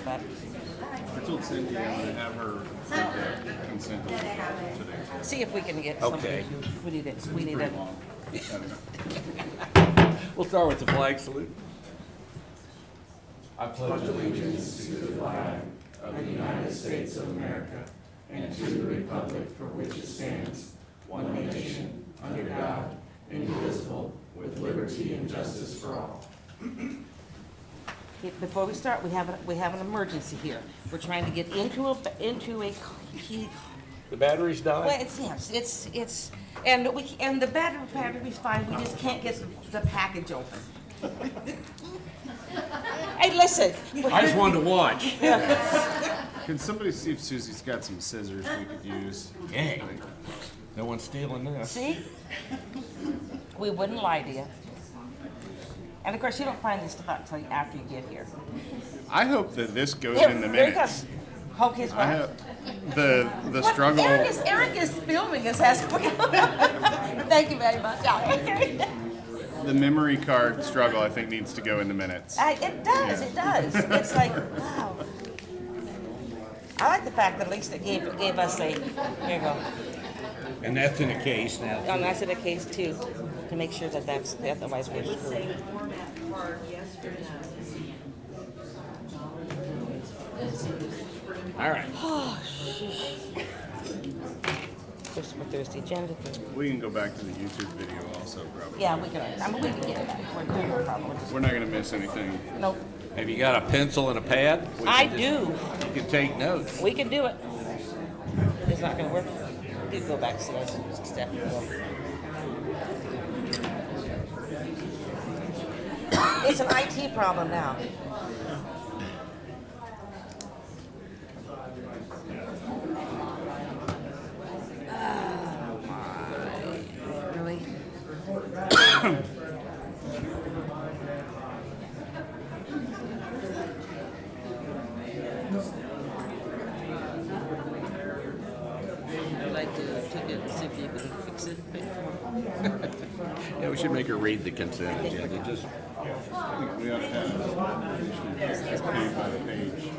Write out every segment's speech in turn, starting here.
but I told Cindy I'm going to have her take the consent today. see if we can get somebody. Okay. We need it. We need Pretty it. long. I don't know. We'll start with the flag salute. Before we start, we have an emergency here. We're trying to get into a key. The battery's Well, died? it's and the battery's fine. We just can't get the package open. Hey, listen. I just wanted to watch. Can somebody see if Susie's got some scissors we could use? Dang. No one's stealing this. See? We wouldn't lie to you. And of course, you don't find this stuff out until after you get here. I hope that this goes Here, in the there he minutes. goes. Hope he's I right. have the struggle. Eric is filming us as we Thank you very much. Yeah. The memory card struggle, I think, needs to go in the minutes. It does. It does. It's like, wow. I like the fact that at least it gave us a. Here you go. And that's in a case now. Oh, and that's in a case too, to make sure that that's otherwise we're screwed. All right. Just for Thursday agenda. We can go back to the YouTube video also, probably. Yeah, we can. I mean, we can get it back. We're no problem. We're not going to miss anything. Nope. Have you got a pencil and a pad? I do. You can take notes. We can do it. It's not going to work. You can go back to step. It's an IT problem now. Oh my! Really? I'd like to see if you can fix it. Yeah, we should make her read the consent agenda. Just I think we ought to have page by the page.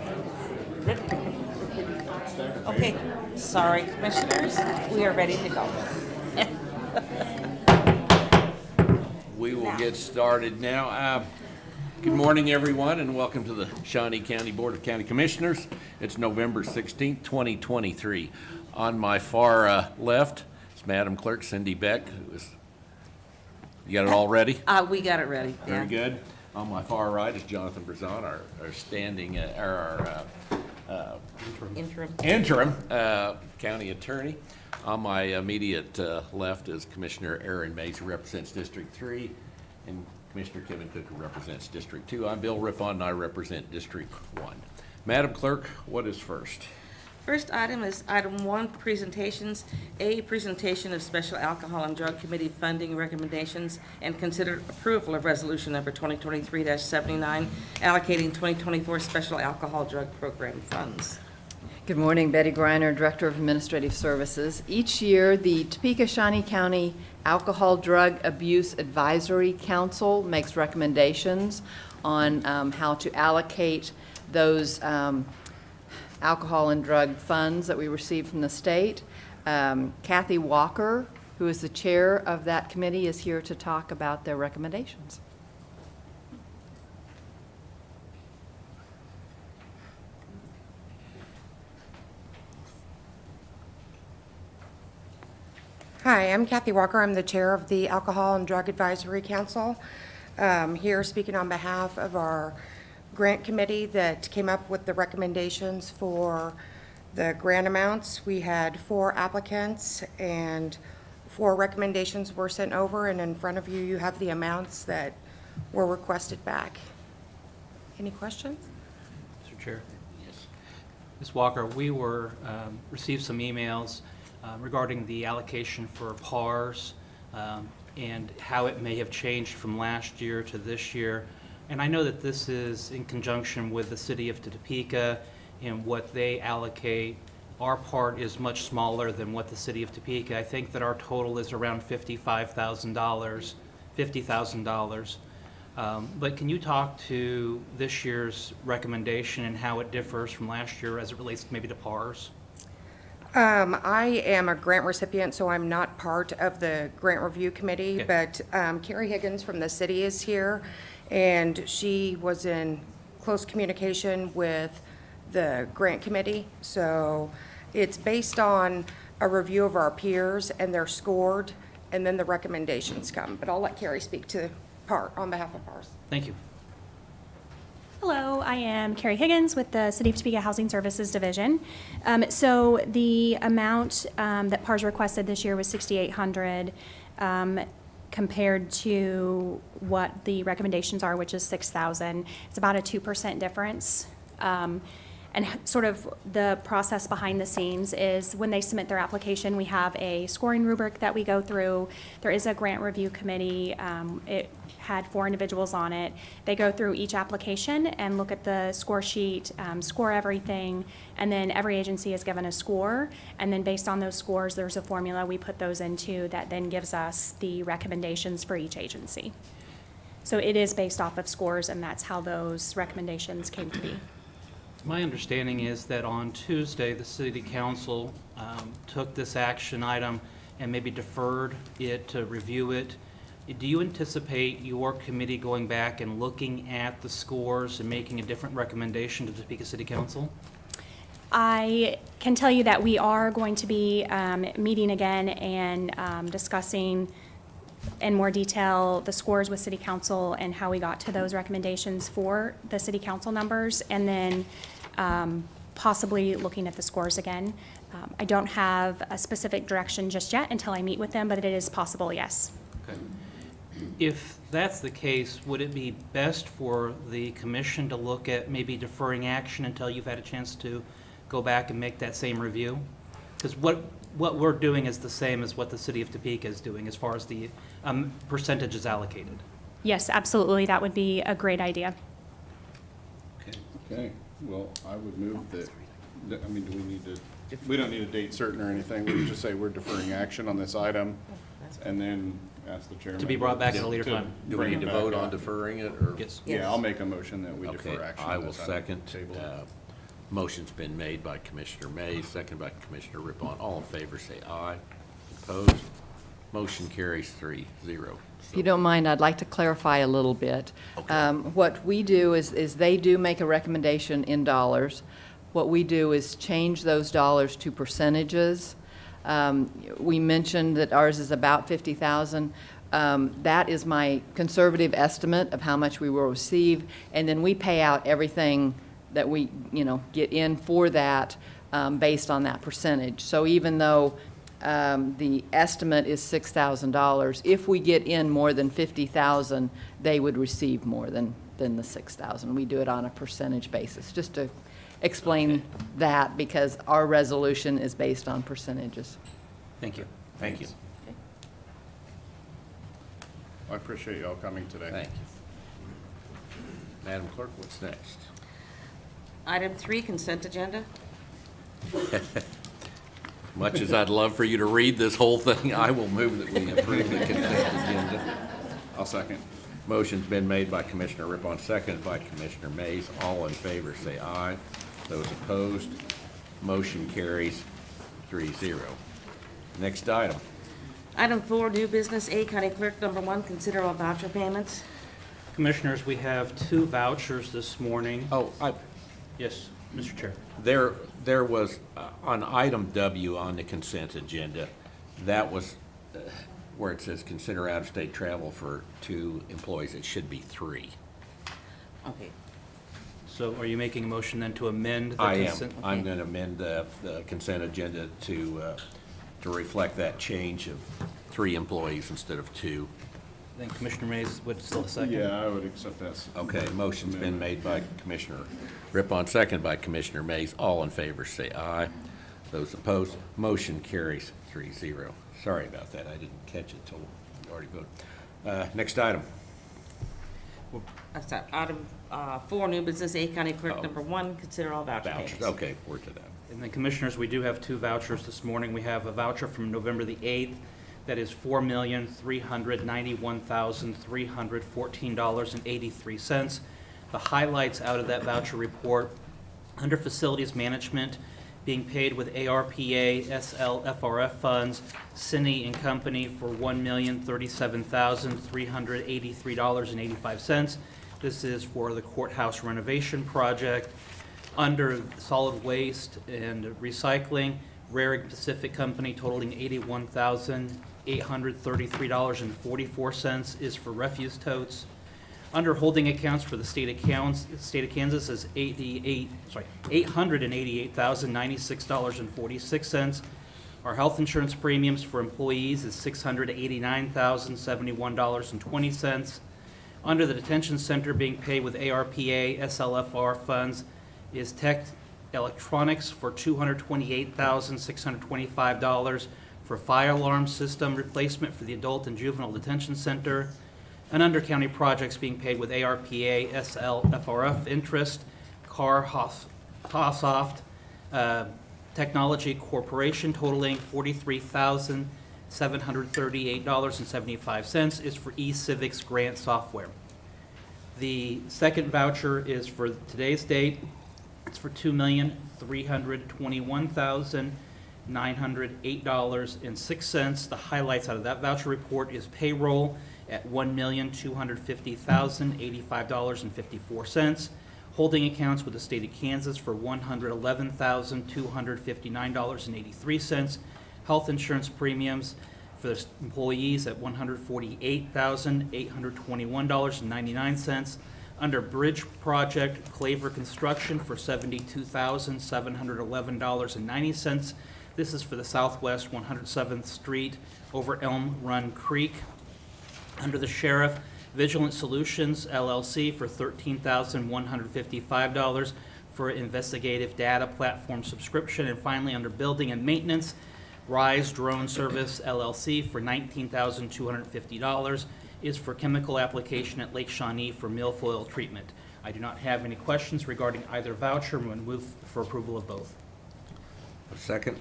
Okay, sorry, commissioners, we are ready to go. we will get started now. Good morning, everyone, and welcome to the Shawnee County Board of County Commissioners. It's November 16th, 2023. On my far left is Madam Clerk Cindy Beck. You got it all ready? We got it ready. Very good. On my far right is Jonathan Brazon, our standing, interim county attorney. On my immediate left is Commissioner Aaron Mays, who represents District 3, and Commissioner Kevin Cook, who represents District 2. I'm Bill Rippon, and I represent District 1. Madam Clerk, what is first? First item is item 1, presentations. A, presentation of Special Alcohol and Drug Committee funding recommendations and considered approval of resolution number 2023-79, allocating 2024 Special Alcohol Drug Program funds. Good morning, Betty Greiner, Director of Administrative Services. Each year, the Topeka-Shawnee County Alcohol Drug Abuse Advisory Council makes recommendations on how to allocate those alcohol and drug funds that we receive from the state. Kathy Walker, who is the chair of that committee, is here to talk about their recommendations. Hi, I'm Kathy Walker. I'm the chair of the Alcohol and Drug Advisory Council. Here speaking on behalf of our grant committee that came up with the recommendations for the grant amounts. We had 4 applicants and 4 recommendations were sent over, and in front of you, you have the amounts that were requested back. Any questions? Mr. Chair. Yes. Ms. Walker, we received some emails regarding the allocation for PARs and how it may have changed from last year to this year. And I know that this is in conjunction with the city of Topeka and what they allocate. Our part is much smaller than what the city of Topeka. I think that our total is around $50,000. But can you talk to this year's recommendation and how it differs from last year as it relates maybe to PARs? I am a grant recipient, so I'm not part of the grant review committee, Okay. but Carrie Higgins from the city is here, and she was in close communication with the grant committee. So it's based on a review of our peers, and they're scored, and then the recommendations come. But I'll let Carrie speak to PAR, on behalf of PARs. Thank you. Hello, I am Carrie Higgins with the City of Topeka Housing Services Division. So the amount that PARS requested this year was $6,800 compared to what the recommendations are, which is $6,000. It's about a 2% difference. And sort of the process behind the scenes is when they submit their application, we have a scoring rubric that we go through. There is a grant review committee. It had 4 individuals on it. They go through each application and look at the score sheet, score everything, and then every agency is given a score. And then based on those scores, there's a formula we put those into that then gives us the recommendations for each agency. So it is based off of scores, and that's how those recommendations came to be. My understanding is that on Tuesday, the city council took this action item and maybe deferred it to review it. Do you anticipate your committee going back and looking at the scores and making a different recommendation to the Topeka City Council? I can tell you that we are going to be meeting again and discussing in more detail the scores with City Council and how we got to those recommendations for the City Council numbers, and then possibly looking at the scores again. I don't have a specific direction just yet until I meet with them, but it is possible, yes. Okay. If that's the case, would it be best for the commission to look at maybe deferring action until you've had a chance to go back and make that same review? Because what we're doing is the same as what the city of Topeka is doing as far as the percentages allocated. Yes, absolutely, that would be a great idea. Okay, well, I would move that, I mean, do we need to, we don't need a date certain or anything. We can just say we're deferring action on this item and then ask the chairman. To be brought back at a later time. Do we bring need to it back vote on up. deferring it, or? Yes. Yeah, I'll make a motion that we Okay, defer action. I on will this item. second. Table it. Motion's been made by Commissioner Mays, seconded by Commissioner Rippon. All in favor, say aye. Opposed? Motion carries 3-0. If you don't mind, I'd like to clarify a little bit. What we do is they do make a recommendation in dollars. What we do is change those dollars to percentages. We mentioned that ours is about 50,000. That is my conservative estimate of how much we will receive, and then we pay out everything that we, get in for that based on that percentage. So even though the estimate is $6,000, if we get in more than 50,000, they would receive more than the 6,000. We do it on a percentage basis, just to explain that, because our resolution is based on percentages. Thank you. Thank you. I appreciate y'all coming today. Thank you. Madam Clerk, what's next? Item 3, consent agenda. Much as I'd love for you to read this whole thing, I will move that we approve the consent agenda. I'll second. Motion's been made by Commissioner Rippon, seconded by Commissioner Mays. All in favor, say aye. Those opposed, motion carries 3-0. Next item. Item 4, new business. A, County Clerk, number 1, consider all voucher payments. Commissioners, we have 2 vouchers this morning. Oh, Yes, Mr. Chair. there was, on item W on the consent agenda, that was where it says consider out-of-state travel for 2 employees. It should be 3. Okay. So are you making a motion then to amend the I am. consent? I'm going to amend the consent agenda to reflect that change of 3 employees instead of 2. Then Commissioner Mays would still second. Yeah, I would accept that. Okay, motion's been made by Commissioner Rippon, second by Commissioner Mays. All in favor, say aye. Those opposed, motion carries 3-0. Sorry about that, I didn't catch it till you already voted. Next item. That's item 4, new business. A, County Clerk, Oh. number 1, consider all voucher Vouchers, payments. okay, we're to that. And then Commissioners, we do have 2 vouchers this morning. We have a voucher from November the 8th That is $4,391,314.83. The highlights out of that voucher report, under Facilities Management, being paid with ARPA SLFRF funds, Cine and Company for $1,037,383.85. This is for the courthouse renovation project. Under Solid Waste and Recycling, Rarick Pacific Company totaling $81,833.44 is for refuse totes. Under holding accounts for the state of Kansas is $888,096.46. Our health insurance premiums for employees is $689,071.20. Under the detention center, being paid with ARPA SLFR funds is Tech Electronics for $228,625 for fire alarm system replacement for the adult and juvenile detention center. And under county projects, being paid with ARPA SLFRF interest, Hossoft Technology Corporation totaling $43,738.75 is for e-civics grant software. The second voucher is for today's date. It's for $2,321,908.06. The highlights out of that voucher report is payroll at $1,250,085.54. Holding accounts with the state of Kansas for $111,259.83. Health insurance premiums for the employees at $148,821.99. Under Bridge Project, Claver Construction for $72,711.90. This is for the Southwest 107th Street over Elm Run Creek. Under the Sheriff, Vigilant Solutions LLC for $13,155 for investigative data platform subscription. And finally, under Building and Maintenance, Rise Drone Service LLC for $19,250 is for chemical application at Lake Shawnee for milfoil treatment. I do not have any questions regarding either voucher. I'm going to move for approval of both. A second.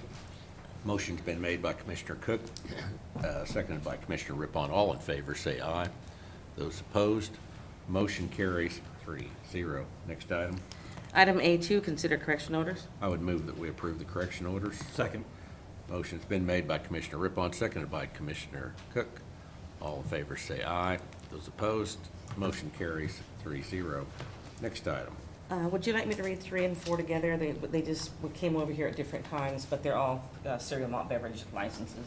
Motion's been made by Commissioner Cook, seconded by Commissioner Rippon. All in favor, say aye. Those opposed, motion carries 3-0. Next item. Item A2, consider correction orders. I would move that we approve the correction orders. Second. Motion's been made by Commissioner Rippon, seconded by Commissioner Cook. All in favor, say aye. Those opposed, motion carries 3-0. Next item. Would you like me to read 3 and 4 together? They just came over here at different times, but they're all cereal malt beverage licenses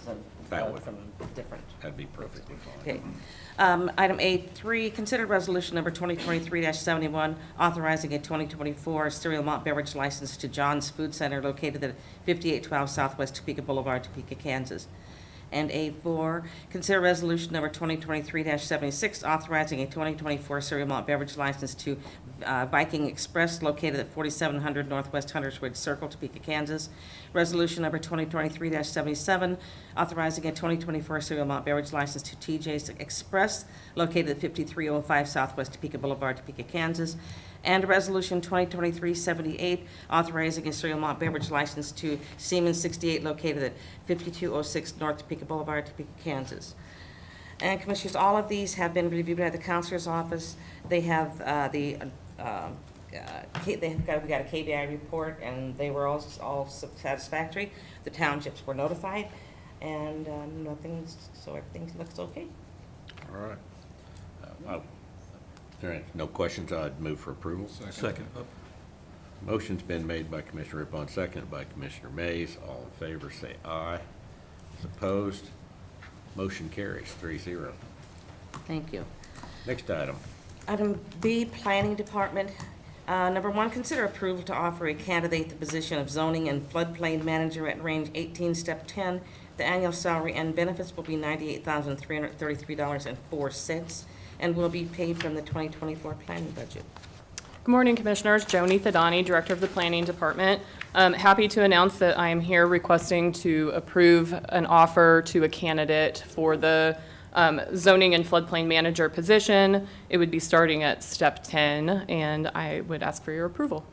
That would- from different. That'd be perfectly fine. Okay. Item A3, consider resolution number 2023-71, authorizing a 2024 cereal malt beverage license to John's Food Center located at 5812 Southwest Topeka Boulevard, Topeka, Kansas. And A4, consider resolution number 2023-76, authorizing a 2024 cereal malt beverage license to Viking Express located at 4700 Northwest Hunters Ridge Circle, Topeka, Kansas. Resolution number 2023-77, authorizing a 2024 cereal malt beverage license to TJ's Express located at 5305 Southwest Topeka Boulevard, Topeka, Kansas. And Resolution 2023-78, authorizing a cereal malt beverage license to Siemens 68 located at 5206 North Topeka Boulevard, Topeka, Kansas. And Commissioners, all of these have been reviewed by the Counselor's Office. They have we got a KBI report, and they were all satisfactory. The townships were notified, and so everything looks okay. All right. If there are no questions, I'd move for approval. Second. Motion's been made by Commissioner Rippon, seconded by Commissioner Mays. All in favor, say aye. Those opposed, motion carries 3-0. Thank you. Next item. Item B, Planning Department. Number 1, consider approval to offer a candidate the position of Zoning and Floodplain Manager at Range 18, Step 10. The annual salary and benefits will be $98,333.04 and will be paid from the 2024 planning budget. Good morning, Commissioners. Joni Thadani, Director of the Planning Department. Happy to announce that I am here requesting to approve an offer to a candidate for the Zoning and Floodplain Manager position. It would be starting at Step 10, and I would ask for your approval.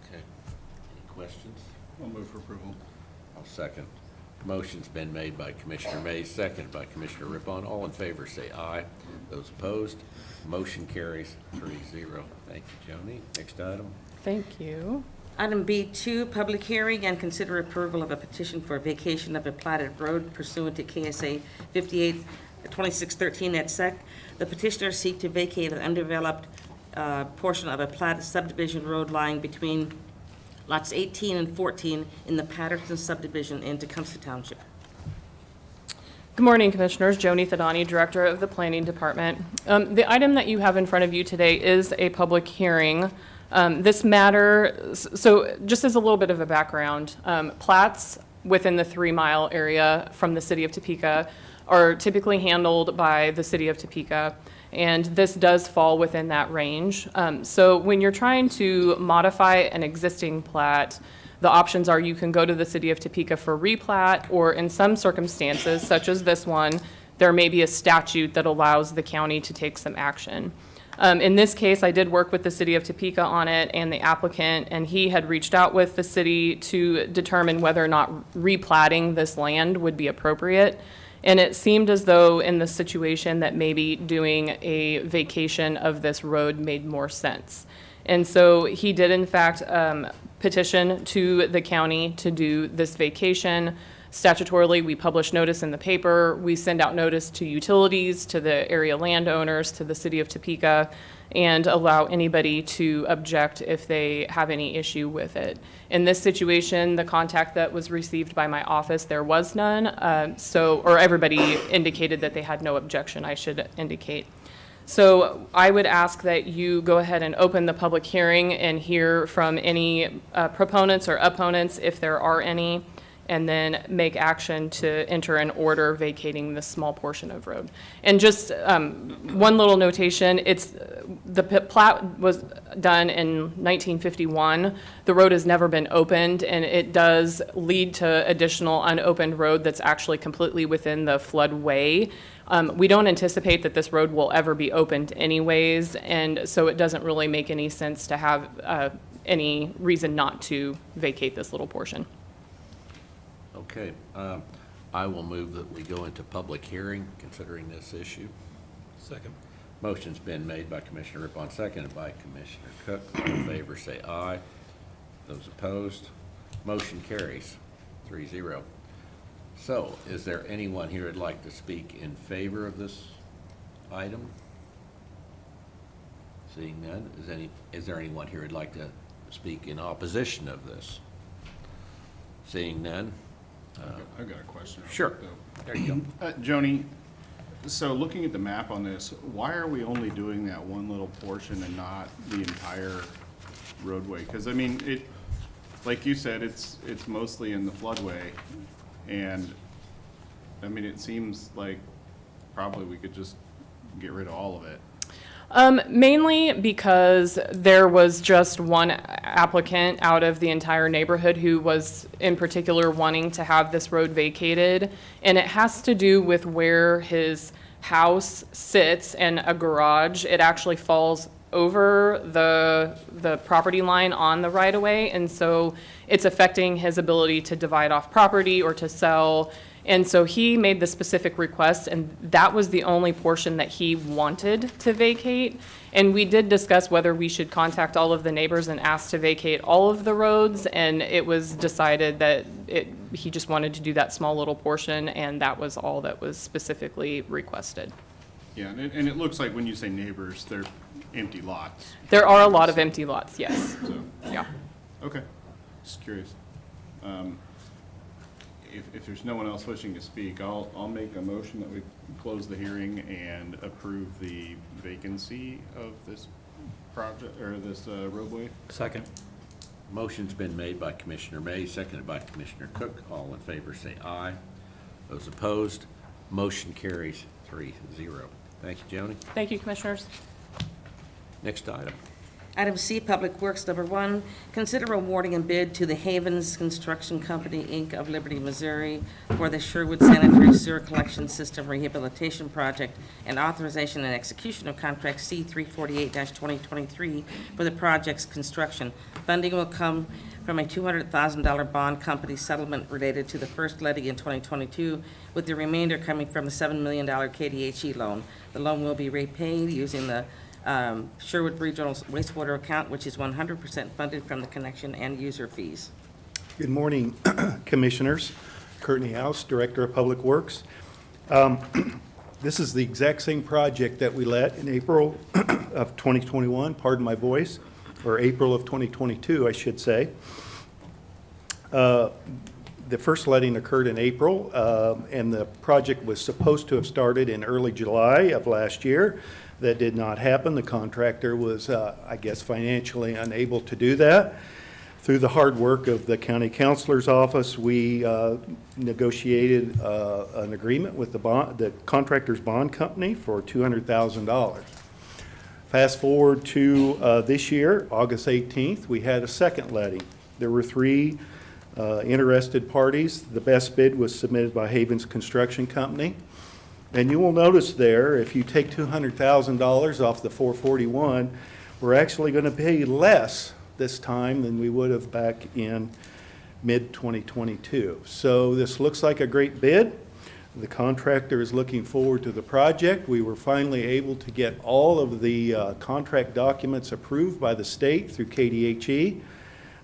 Okay. Any questions? I'll move for approval. I'll second. Motion's been made by Commissioner Mays, seconded by Commissioner Rippon. All in favor say aye. Those opposed, motion carries 3-0. Thank you, Joni. Next item. Thank you. Item B2, public hearing and consider approval of a petition for vacation of a platted road pursuant to KSA 58-2613 et sec. The petitioners seek to vacate an undeveloped portion of a platted subdivision road lying between lots 18 and 14 in the Patterson subdivision in Tecumseh Township. Good morning, Commissioners. Joni Thadani, Director of the Planning Department. The item that you have in front of you today is a public hearing. This matter, so just as a little bit of a background, plats within the 3-mile area from the city of Topeka are typically handled by the city of Topeka, and this does fall within that range. So when you're trying to modify an existing plat, the options are you can go to the city of Topeka for replat, or in some circumstances, such as this one, there may be a statute that allows the county to take some action. In this case, I did work with the city of Topeka on it and the applicant, and he had reached out with the city to determine whether or not replatting this land would be appropriate. And it seemed as though in this situation that maybe doing a vacation of this road made more sense. And so he did in fact petition to the county to do this vacation. Statutorily, we publish notice in the paper. We send out notice to utilities, to the area landowners, to the city of Topeka, and allow anybody to object if they have any issue with it. In this situation, the contact that was received by my office, there was none. Or everybody indicated that they had no objection, I should indicate. So I would ask that you go ahead and open the public hearing and hear from any proponents or opponents, if there are any, and then make action to enter an order vacating this small portion of road. And just one little notation, the plat was done in 1951. The road has never been opened, and it does lead to additional unopened road that's actually completely within the floodway. We don't anticipate that this road will ever be opened anyways, and so it doesn't really make any sense to have any reason not to vacate this little portion. Okay, I will move that we go into public hearing considering this issue. Second. Motion's been made by Commissioner Rippon, seconded by Commissioner Cook. All in favor say aye. Those opposed, motion carries 3-0. So, is there anyone here who'd like to speak in favor of this item? Seeing none, is there anyone here who'd like to speak in opposition of this? Seeing none? I've got a question. Sure. There you go. Joni, so looking at the map on this, why are we only doing that one little portion and not the entire roadway? Because I mean, like you said, it's mostly in the floodway, and I mean, it seems like probably we could just get rid of all of it. Mainly because there was just one applicant out of the entire neighborhood who was in particular wanting to have this road vacated. And it has to do with where his house sits and a garage. It actually falls over the property line on the right-of-way. And so it's affecting his ability to divide off property or to sell. And so he made the specific request, and that was the only portion that he wanted to vacate. And we did discuss whether we should contact all of the neighbors and ask to vacate all of the roads, and it was decided that he just wanted to do that small little portion, and that was all that was specifically requested. Yeah, and it looks like when you say neighbors, they're empty lots. There are a lot of empty lots, yes. So, Yeah. okay, just curious. If there's no one else wishing to speak, I'll make a motion that we close the hearing and approve the vacancy of this project, or this roadway. Second. Motion's been made by Commissioner Mays, seconded by Commissioner Cook. All in favor say aye. Those opposed, motion carries 3-0. Thank you, Joni. Thank you, Commissioners. Next item. Item C, Public Works, number 1, consider awarding a bid to the Havens Construction Company, Inc. of Liberty, Missouri for the Sherwood Sanitary Sewer Collection System Rehabilitation Project and authorization and execution of contract C 348-2023 for the project's construction. Funding will come from a $200,000 bond company settlement related to the first levy in 2022, with the remainder coming from the $7 million KDHE loan. The loan will be repaid using the Sherwood Regional wastewater account, which is 100% funded from the connection and user fees. Good morning, Commissioners. Courtney House, Director of Public Works. This is the exact same project that we let in April of 2021, pardon my voice, or April of 2022, I should say. The first letting occurred in April, and the project was supposed to have started in early July of last year. That did not happen. The contractor was, I guess, financially unable to do that. Through the hard work of the county counselor's office, we negotiated an agreement with the contractor's bond company for $200,000. Fast forward to this year, August 18th, we had a second letting. There were 3 interested parties. The best bid was submitted by Havens Construction Company. And you will notice there, if you take $200,000 off the 441, we're actually going to pay less this time than we would have back in mid-2022. So this looks like a great bid. The contractor is looking forward to the project. We were finally able to get all of the contract documents approved by the state through KDHE.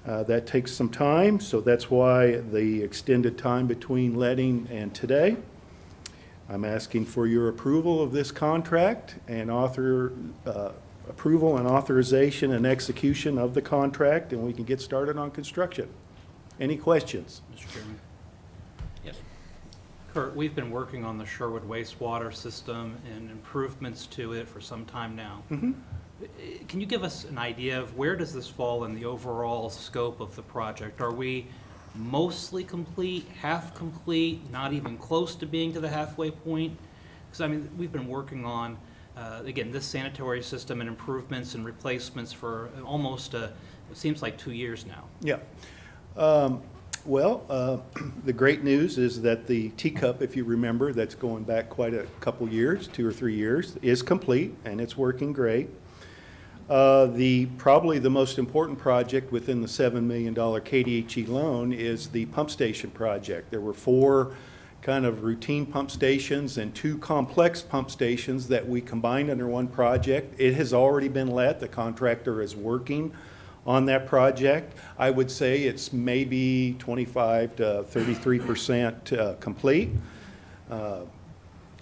That takes some time, so that's why the extended time between letting and today. I'm asking for your approval of this contract and approval and authorization and execution of the contract, and we can get started on construction. Any questions? Mr. Chairman. Yes. Kurt, we've been working on the Sherwood wastewater system and improvements to it for some time now. Can you give us an idea of where does this fall in the overall scope of the project? Are we mostly complete, half complete, not even close to being to the halfway point? Because, I mean, we've been working on, again, this sanitary system and improvements and replacements for almost, it seems like 2 years now. Yeah. The great news is that the teacup, if you remember, that's going back quite a couple years, 2 or 3 years, is complete, and it's working great. Probably the most important project within the $7 million KDHE loan is the pump station project. There were 4 kind of routine pump stations and 2 complex pump stations that we combined under one project. It has already been let. The contractor is working on that project. I would say it's maybe 25 to 33% complete.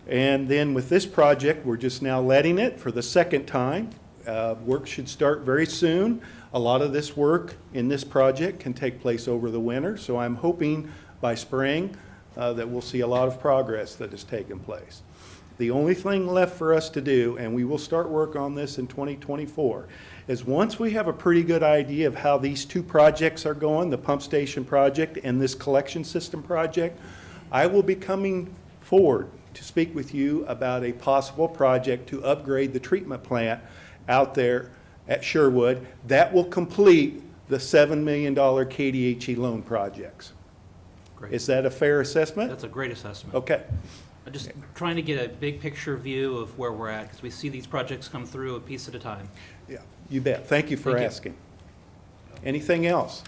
And then with this project, we're just now letting it for the second time. Work should start very soon. A lot of this work in this project can take place over the winter, so I'm hoping by spring that we'll see a lot of progress that has taken place. The only thing left for us to do, and we will start work on this in 2024, is once we have a pretty good idea of how these 2 projects are going, the pump station project and this collection system project, I will be coming forward to speak with you about a possible project to upgrade the treatment plant out there at Sherwood that will complete the $7 million KDHE loan projects. Great. Is that a fair assessment? That's a great assessment. Okay. I'm just trying to get a big picture view of where we're at, because we see these projects come through a piece at a time. Yeah, you bet. Thank you for Thank you. asking. Anything else?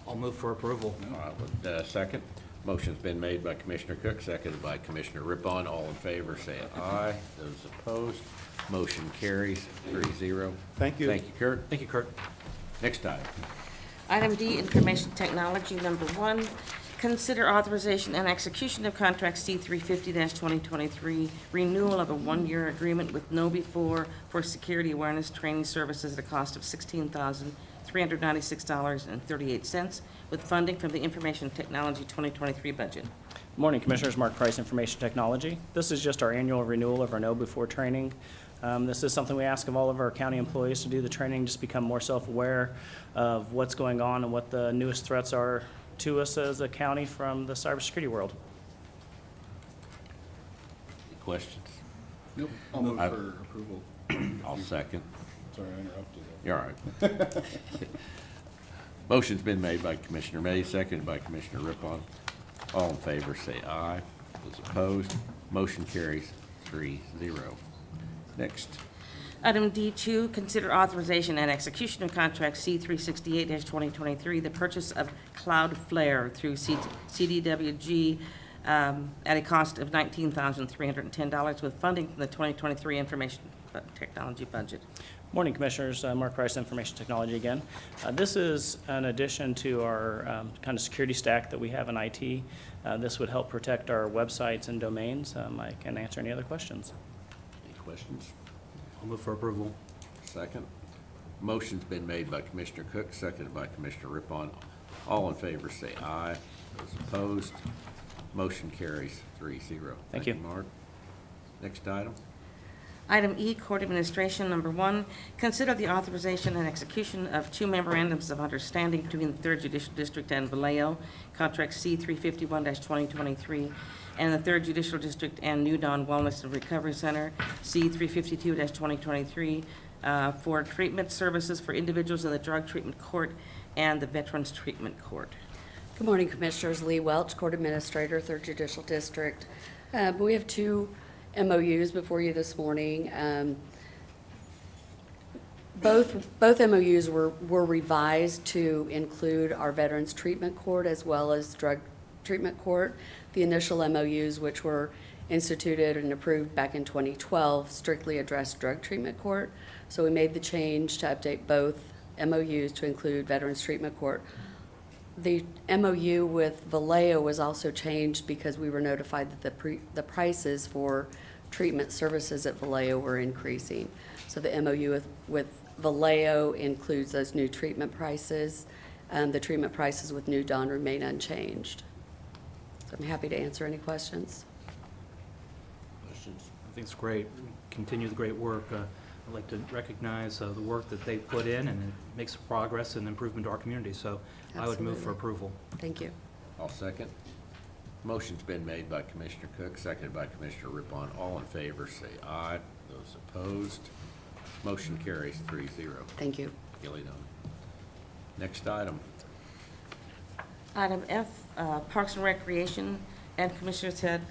I'll move for approval. No, I would second. Motion's been made by Commissioner Cook, seconded by Commissioner Rippon. All in favor, say aye. Those opposed, motion carries 3-0. Thank you. Thank you, Kurt. Thank you, Kurt. Next item. Item D, Information Technology, number 1, consider authorization and execution of contract C 350-2023, renewal of a 1-year agreement with KnowBe4 for security awareness training services at a cost of $16,396.38, with funding from the Information Technology 2023 budget. Good morning, Commissioners. Mark Price, Information Technology. This is just our annual renewal of our KnowBe4 training. This is something we ask of all of our county employees to do the training, just become more self-aware of what's going on and what the newest threats are to us as a county from the cybersecurity world. Any questions? Nope. I'll move I- for approval. I'll second. Sorry, I interrupted you. You're all right. Motion's been made by Commissioner May, seconded by Commissioner Rippon. All in favor, say aye. Those opposed, motion carries 3-0. Next. Item D2, consider authorization and execution of contract C-368-2023, the purchase of Cloudflare through CDWG at a cost of $19,310 with funding from the 2023 Information Technology Budget. Morning, Commissioners. Mark Price, Information Technology again. This is an addition to our kind of security stack that we have in IT. This would help protect our websites and domains. I can answer any other questions. Any questions? I'll move for approval. Second. Motion's been made by Commissioner Cook, seconded by Commissioner Rippon. All in favor, say aye. Those opposed, motion carries 3-0. Thank you. Mark. Next item. Item E, Court Administration, number 1, consider the authorization and execution of 2 memorandums of understanding between the 3rd Judicial District and Vallejo, contract C-351-2023, and the 3rd Judicial District and New Dawn Wellness and Recovery Center, C-352-2023, for treatment services for individuals in the Drug Treatment Court and the Veterans Treatment Court. Good morning, Commissioners. Lee Welch, Court Administrator, 3rd Judicial District. We have 2 MOUs before you this morning. Both MOUs were revised to include our Veterans Treatment Court as well as Drug Treatment Court. The initial MOUs, which were instituted and approved back in 2012, strictly addressed Drug Treatment Court. So we made the change to update both MOUs to include Veterans Treatment Court. The MOU with Vallejo was also changed because we were notified that the prices for treatment services at Vallejo were increasing. So the MOU with Vallejo includes those new treatment prices. The treatment prices with New Dawn remain unchanged. So I'm happy to answer any questions. Questions? I think it's great. Continue the great work. I'd like to recognize the work that they put in, and it makes progress and improvement to our community. So I would move for Absolutely. approval. Thank you. I'll second. Motion's been made by Commissioner Cook, seconded by Commissioner Rippon. All in favor, say aye. Those opposed, motion carries 3-0. Thank you. Gilly Done. Next item. Item F, Parks and Recreation, and Commissioners said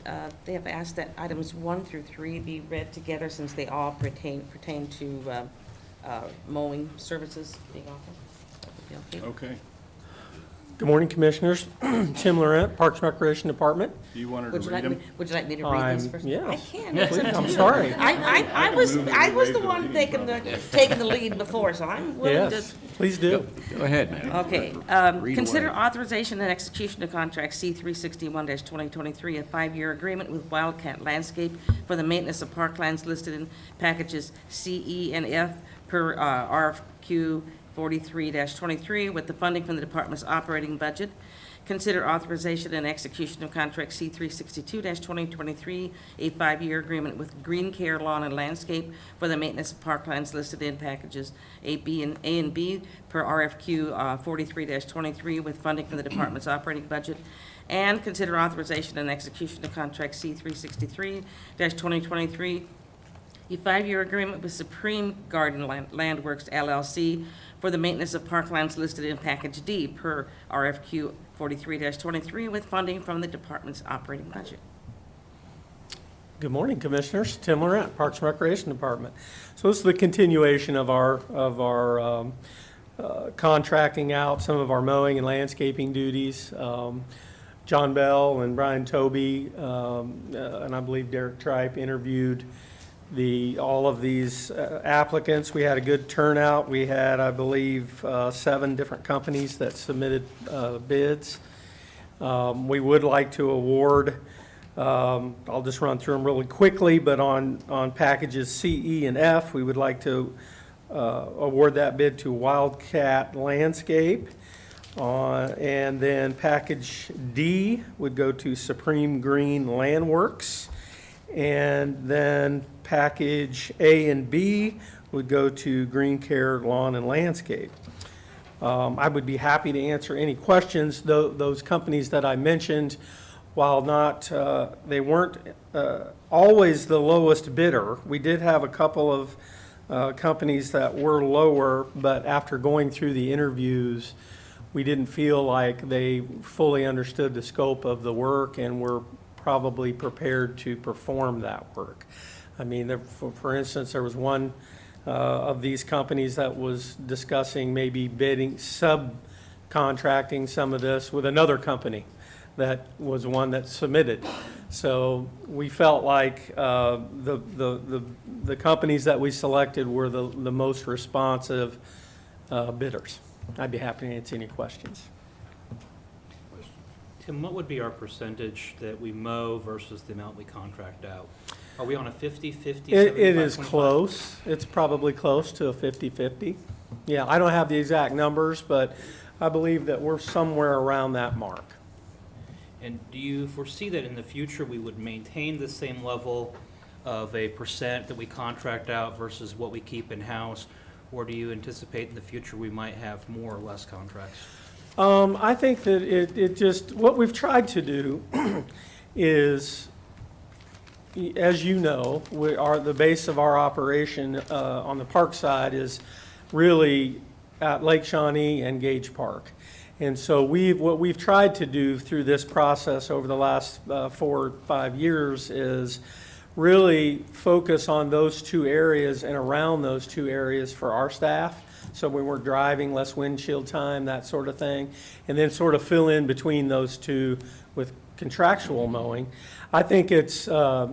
they have asked that items 1 through 3 be read together since they all pertain to mowing services being offered. That would be okay. Okay. Good morning, Commissioners. Tim Laurent, Parks and Recreation Department. Do you want her to Would you read like me, them? would you like me to read these I'm- first? yes. I can. Please, It's up to I'm you. sorry. I was move that I we was waive the the one reading taking the lead before, so I'm willing to. Yes, please do. Go ahead, ma'am. Okay, Read consider away. authorization and execution of contract C-361-2023, a 5-year agreement with Wildcat Landscape for the maintenance of parklands listed in packages C, E, and F per RFQ 43-23 with the funding from the department's operating budget. Consider authorization and execution of contract C-362-2023, a 5-year agreement with Green Care Lawn and Landscape for the maintenance of parklands listed in packages A and B per RFQ 43-23 with funding from the department's operating budget. And consider authorization and execution of contract C-363-2023, a 5-year agreement with Supreme Garden Landworks LLC for the maintenance of parklands listed in Package D per RFQ 43-23 with funding from the department's operating budget. Good morning, Commissioners. Tim Laurent, Parks and Recreation Department. So this is the continuation of our contracting out some of our mowing and landscaping duties. John Bell and Brian Toby, and I believe Derek Tripe interviewed all of these applicants. We had a good turnout. We had, I believe, 7 different companies that submitted bids. We would like to award, I'll just run through them really quickly, but on packages C, E, and F, we would like to award that bid to Wildcat Landscape. And then package D would go to Supreme Green Landworks. And then package A and B would go to Green Care Lawn and Landscape. I would be happy to answer any questions. Those companies that I mentioned, while not, they weren't always the lowest bidder. We did have a couple of companies that were lower, but after going through the interviews, we didn't feel like they fully understood the scope of the work and were probably prepared to perform that work. I mean, for instance, there was one of these companies that was discussing maybe bidding, subcontracting some of this with another company that was one that submitted. So we felt like the companies that we selected were the most responsive bidders. I'd be happy to answer any questions. Tim, what would be our percentage that we mow versus the amount we contract out? Are we on a 50/50, It is 75/25? close. It's probably close to a 50/50. Yeah, I don't have the exact numbers, but I believe that we're somewhere around that mark. And do you foresee that in the future we would maintain the same level of a percent that we contract out versus what we keep in-house? Or do you anticipate in the future we might have more or less contracts? I think that it just, what we've tried to do is, as you know, the base of our operation on the park side is really at Lake Shawnee and Gage Park. And so what we've tried to do through this process over the last 4 or 5 years is really focus on those two areas and around those two areas for our staff. So when we're driving, less windshield time, that sort of thing, and then sort of fill in between those two with contractual mowing. I think it's, as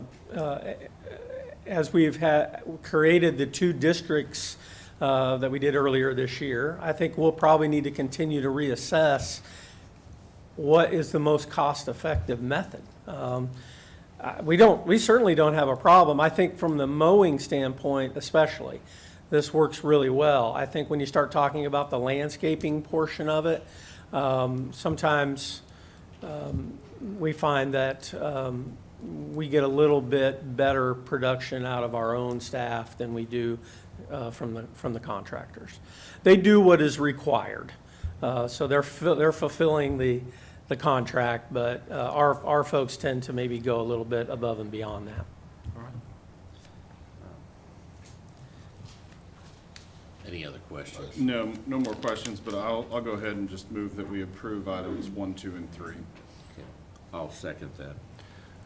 we've created the 2 districts that we did earlier this year, I think we'll probably need to continue to reassess what is the most cost-effective method. We certainly don't have a problem. I think from the mowing standpoint especially, this works really well. I think when you start talking about the landscaping portion of it, sometimes we find that we get a little bit better production out of our own staff than we do from the contractors. They do what is required, so they're fulfilling the contract, but our folks tend to maybe go a little bit above and beyond that. All right. Any other questions? No more questions, but I'll go ahead and just move that we approve items 1, 2, and 3. Okay. I'll second that.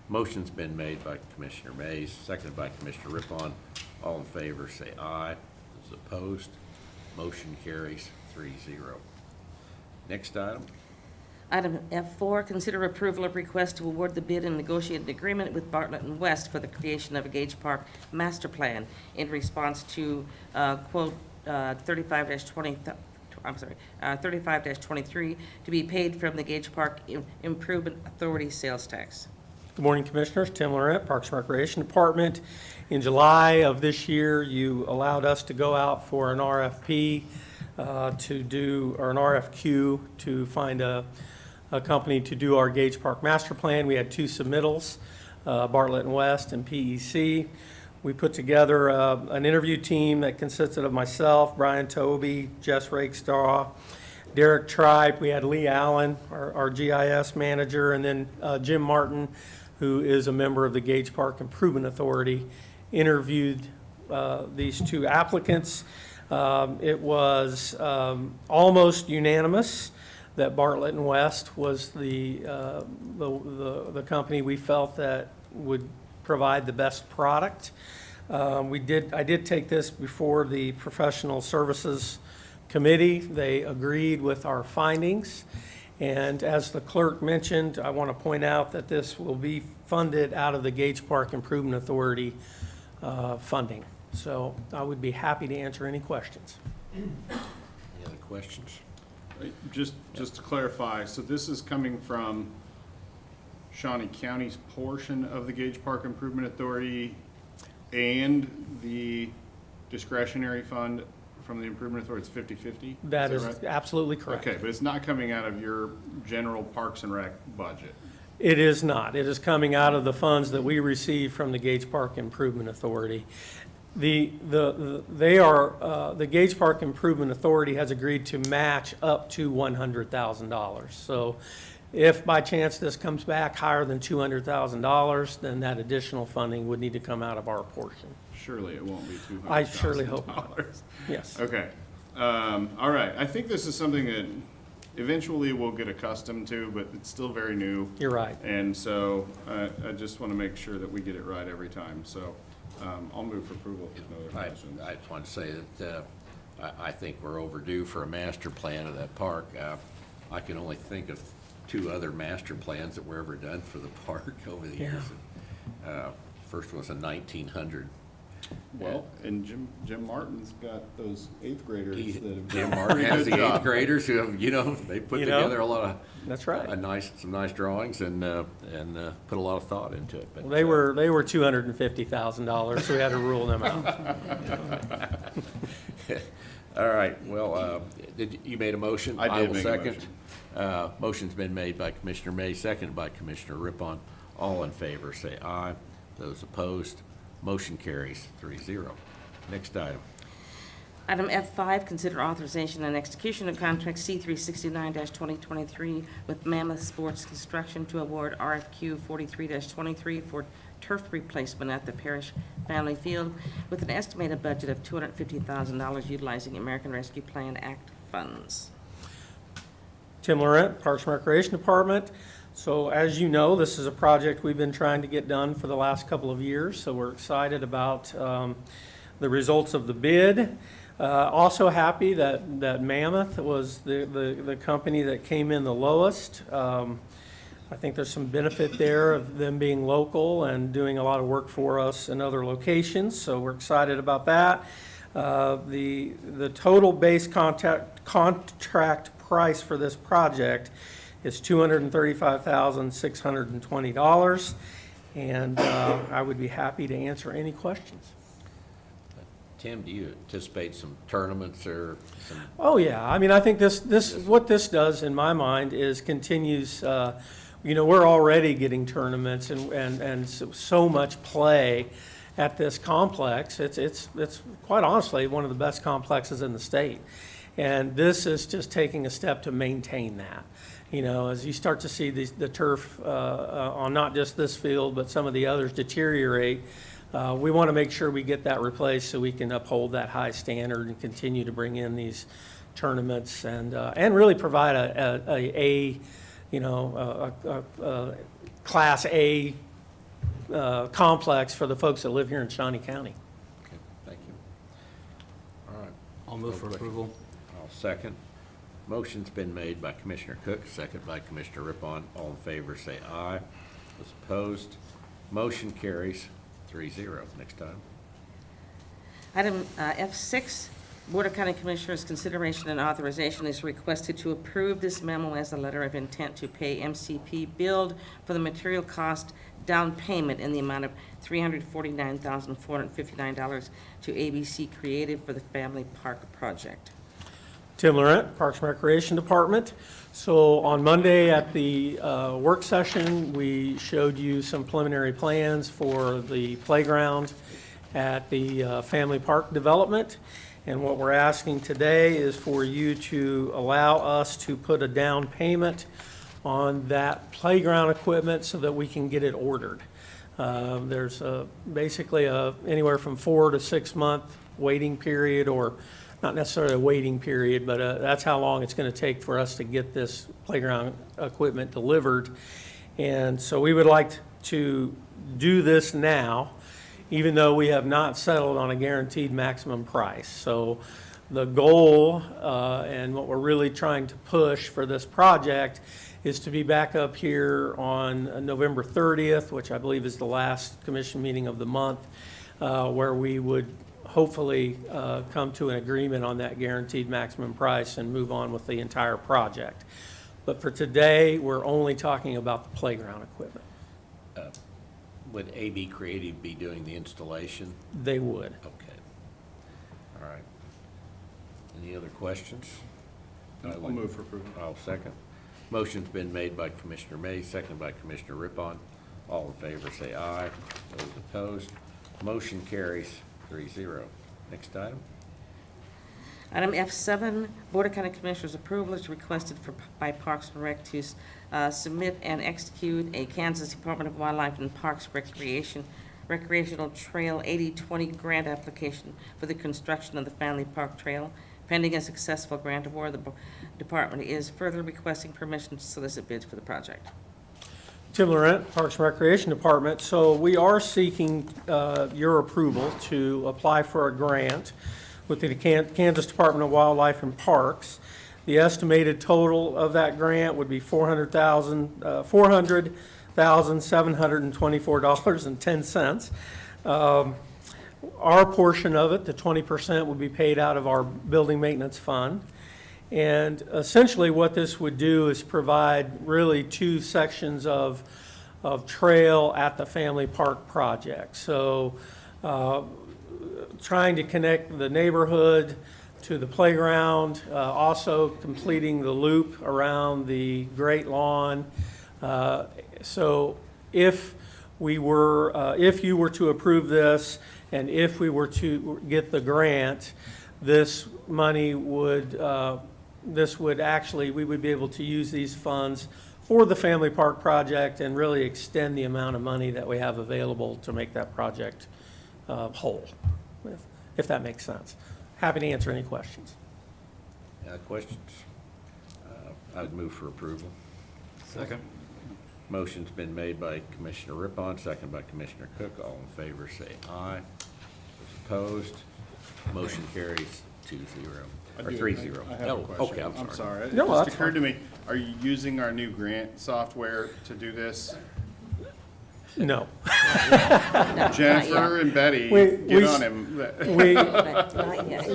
Motion's been made by Commissioner Mays, seconded by Commissioner Rippon. All in favor, say aye. Those opposed, motion carries 3-0. Next item. Item F4, consider approval of request to award the bid and negotiated agreement with Bartlett and West for the creation of a Gage Park master plan in response to quote 35-23 to be paid from the Gage Park Improvement Authority sales tax. Good morning, Commissioners. Tim Laurent, Parks and Recreation Department. In July of this year, you allowed us to go out for an RFP or an RFQ to find a company to do our Gage Park master plan. We had 2 submittals, Bartlett and West and PEC. We put together an interview team that consisted of myself, Brian Toby, Jess Rakestraw, Derek Tribe. We had Lee Allen, our GIS manager, and then Jim Martin, who is a member of the Gage Park Improvement Authority, interviewed these 2 applicants. It was almost unanimous that Bartlett and West was the company we felt that would provide the best product. I did take this before the Professional Services Committee. They agreed with our findings. And as the clerk mentioned, I want to point out that this will be funded out of the Gage Park Improvement Authority funding. So I would be happy to answer any questions. Any other questions? Just to clarify, so this is coming from Shawnee County's portion of the Gage Park Improvement Authority and the discretionary fund from the Improvement Authority, it's 50/50? That is right? absolutely correct. Okay, but it's not coming out of your general Parks and Rec budget? It is not. It is coming out of the funds that we receive from the Gage Park Improvement Authority. The Gage Park Improvement Authority has agreed to match up to $100,000. So if by chance this comes back higher than $200,000, then that additional funding would need to come out of our portion. surely it won't be $200,000. I surely hope not. Yes. Okay. All right. I think this is something that eventually we'll get accustomed to, but it's still very new. You're right. And so I just want to make sure that we get it right every time. So I'll move for approval if no other questions. I just want to say that I think we're overdue for a master plan of that park. I can only think of 2 other master plans that were ever done for the park over the years. First was in 1900. Well, and Jim Martin's got those 8th graders that have Jim done a Martin pretty has good the 8th job. graders who have, they put You know, together a lot of. That's right. Some nice drawings and put a lot of thought into it. But, Well, they were $250,000, so we had to rule them out. All right, well, you made a motion? I did will make a second. Motion's been made by Commissioner May, seconded by Commissioner Rippon. All in favor, say aye. Those opposed, motion carries 3-0. Next item. Item F5, consider authorization and execution of contract C369-2023 with Mammoth Sports Construction to award RFQ 43-23 for turf replacement at the Parish Family Field with an estimated budget of $250,000 utilizing American Rescue Plan Act funds. Tim Laurent, Parks and Recreation Department. So as you know, this is a project we've been trying to get done for the last couple of years, so we're excited about the results of the bid. Also happy that Mammoth was the company that came in the lowest. I think there's some benefit there of them being local and doing a lot of work for us in other locations, so we're excited about that. The total base contract price for this project is $235,620, and I would be happy to answer any questions. Tim, do you anticipate some tournaments or some? Oh, yeah. I mean, I think what this does in my mind is continues, we're already getting tournaments and so much play at this complex. It's quite honestly one of the best complexes in the state. And this is just taking a step to maintain that. As you start to see the turf on not just this field, but some of the others deteriorate, we want to make sure we get that replaced so we can uphold that high standard and continue to bring in these tournaments and really provide a Class A complex for the folks that live here in Shawnee County. Okay, thank you. All right. I'll move for approval. I'll second. Motion's been made by Commissioner Cook, second by Commissioner Rippon. All in favor, say aye. Those opposed, motion carries 3-0. Next item. Item F6, Board of County Commissioners' consideration and authorization is requested to approve this memo as a letter of intent to pay MCP billed for the material cost down payment in the amount of $349,459 to ABC Creative for the Family Park project. Tim Laurent, Parks and Recreation Department. So on Monday at the work session, we showed you some preliminary plans for the playground at the Family Park development. And what we're asking today is for you to allow us to put a down payment on that playground equipment so that we can get it ordered. There's basically anywhere from 4 to 6 month waiting period, or not necessarily a waiting period, but that's how long it's going to take for us to get this playground equipment delivered. And so we would like to do this now, even though we have not settled on a guaranteed maximum price. So the goal and what we're really trying to push for this project is to be back up here on November 30th, which I believe is the last commission meeting of the month, where we would hopefully come to an agreement on that guaranteed maximum price and move on with the entire project. But for today, we're only talking about the playground equipment. Would AB Creative be doing the installation? They would. Okay. All right. Any other questions? I'll move for approval. I'll second. Motion's been made by Commissioner May, seconded by Commissioner Rippon. All in favor, say aye. Those opposed, motion carries 3-0. Next item. Item F7, Board of County Commissioners approval is requested by Parks and Rec to submit and execute a Kansas Department of Wildlife and Parks Recreation Recreational Trail 80/20 grant application for the construction of the Family Park Trail. Pending a successful grant award, the department is further requesting permission to solicit bids for the project. Tim Laurent, Parks and Recreation Department. So we are seeking your approval to apply for a grant with the Kansas Department of Wildlife and Parks. The estimated total of that grant would be $400,724.10. Our portion of it, the 20%, would be paid out of our building maintenance fund. And essentially what this would do is provide really two sections of trail at the Family Park project. So trying to connect the neighborhood to the playground, also completing the loop around the Great Lawn. So if you were to approve this, and if we were to get the grant, this money would, we would be able to use these funds for the Family Park project and really extend the amount of money that we have available to make that project whole, if that makes sense. Happy to answer any questions. Questions? I'd move for approval. Second. Motion's been made by Commissioner Rippon, second by Commissioner Cook. All in favor, say aye. Those opposed, motion carries 2-0, or 3-0. I have a Oh, question. okay, I'm sorry. It No, just that's occurred to me, are you using our new grant software to do this? No. Jennifer and Betty, We- get we- on him. We, But not yet.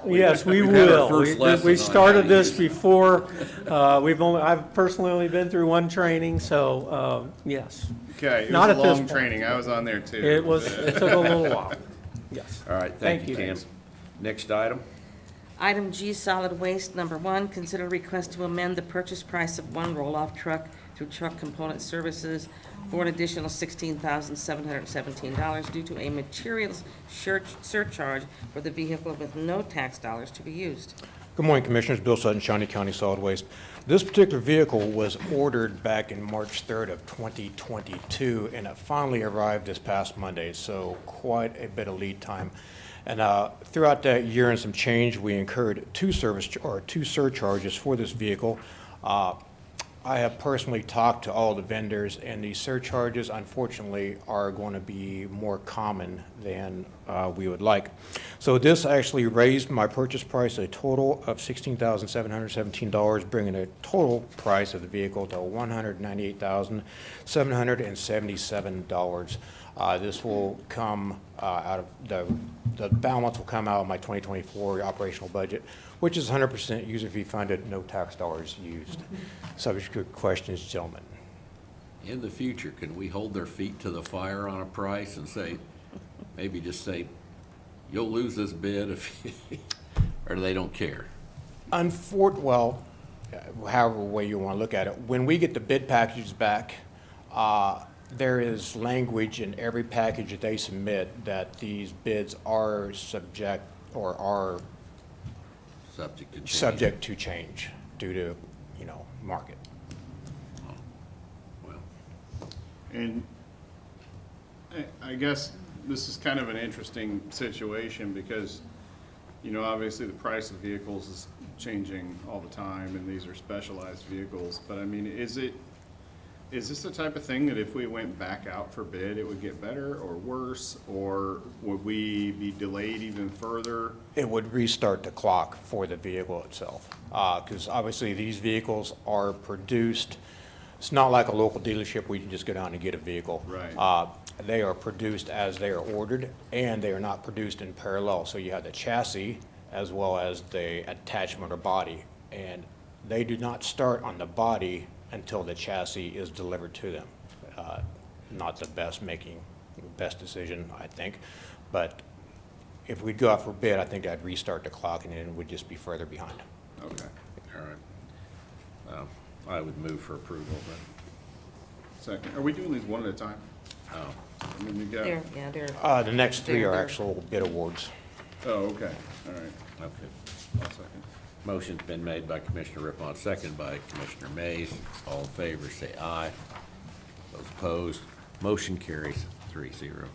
yes, we We've had our will. first lesson We on started how to this use it. before. I've personally only been through one training, so, yes. Okay, it Not was a at this long point. training. I was on there too. It took a little while. Yes. All right, thank you, Tim. Next item. Item G, solid waste. Number 1, consider request to amend the purchase price of one roll-off truck through Truck Component Services for an additional $16,717 due to a materials surcharge for the vehicle with no tax dollars to be used. Good morning, Commissioners. Bill Sutton, Shawnee County Solid Waste. This particular vehicle was ordered back in March 3rd of 2022, and it finally arrived this past Monday, so quite a bit of lead time. And throughout that year and some change, we incurred two surcharges for this vehicle. I have personally talked to all the vendors, and these surcharges, unfortunately, are going to be more common than we would like. So this actually raised my purchase price a total of $16,717, bringing the total price of the vehicle to $198,777. This will come out of the balance will come out of my 2024 operational budget, which is 100% user fee funded, no tax dollars used. Subject to questions, gentlemen. In the future, can we hold their feet to the fire on a price and say, maybe just say, you'll lose this bid if, or they don't care? Well, however way you want to look at it, when we get the bid packages back, there is language in every package that they submit that these bids are subject or are Subject to change. subject to change due to, market. Well, And I guess this is kind of an interesting situation because, obviously the price of vehicles is changing all the time and these are specialized vehicles. But I mean, is this the type of thing that if we went back out for bid, it would get better or worse? Or would we be delayed even further? It would restart the clock for the vehicle itself. Because obviously these vehicles are produced, it's not like a local dealership where you can just go down and get a vehicle. Right. They are produced as they are ordered, and they are not produced in parallel. So you have the chassis as well as the attachment or body. And they do not start on the body until the chassis is delivered to them. Not the best decision, I think. But if we'd go out for bid, I think I'd restart the clock and then it would just be further behind. Okay. all right. I would move for approval then. Second. Are we doing these one at a time? Oh, I mean, you got, They're The next three are They're- actual bid awards. oh, okay. All right. okay. I'll second. Motion's been made by Commissioner Rippon, second by Commissioner Mays. All in favor, say aye. Those opposed, motion carries 3-0.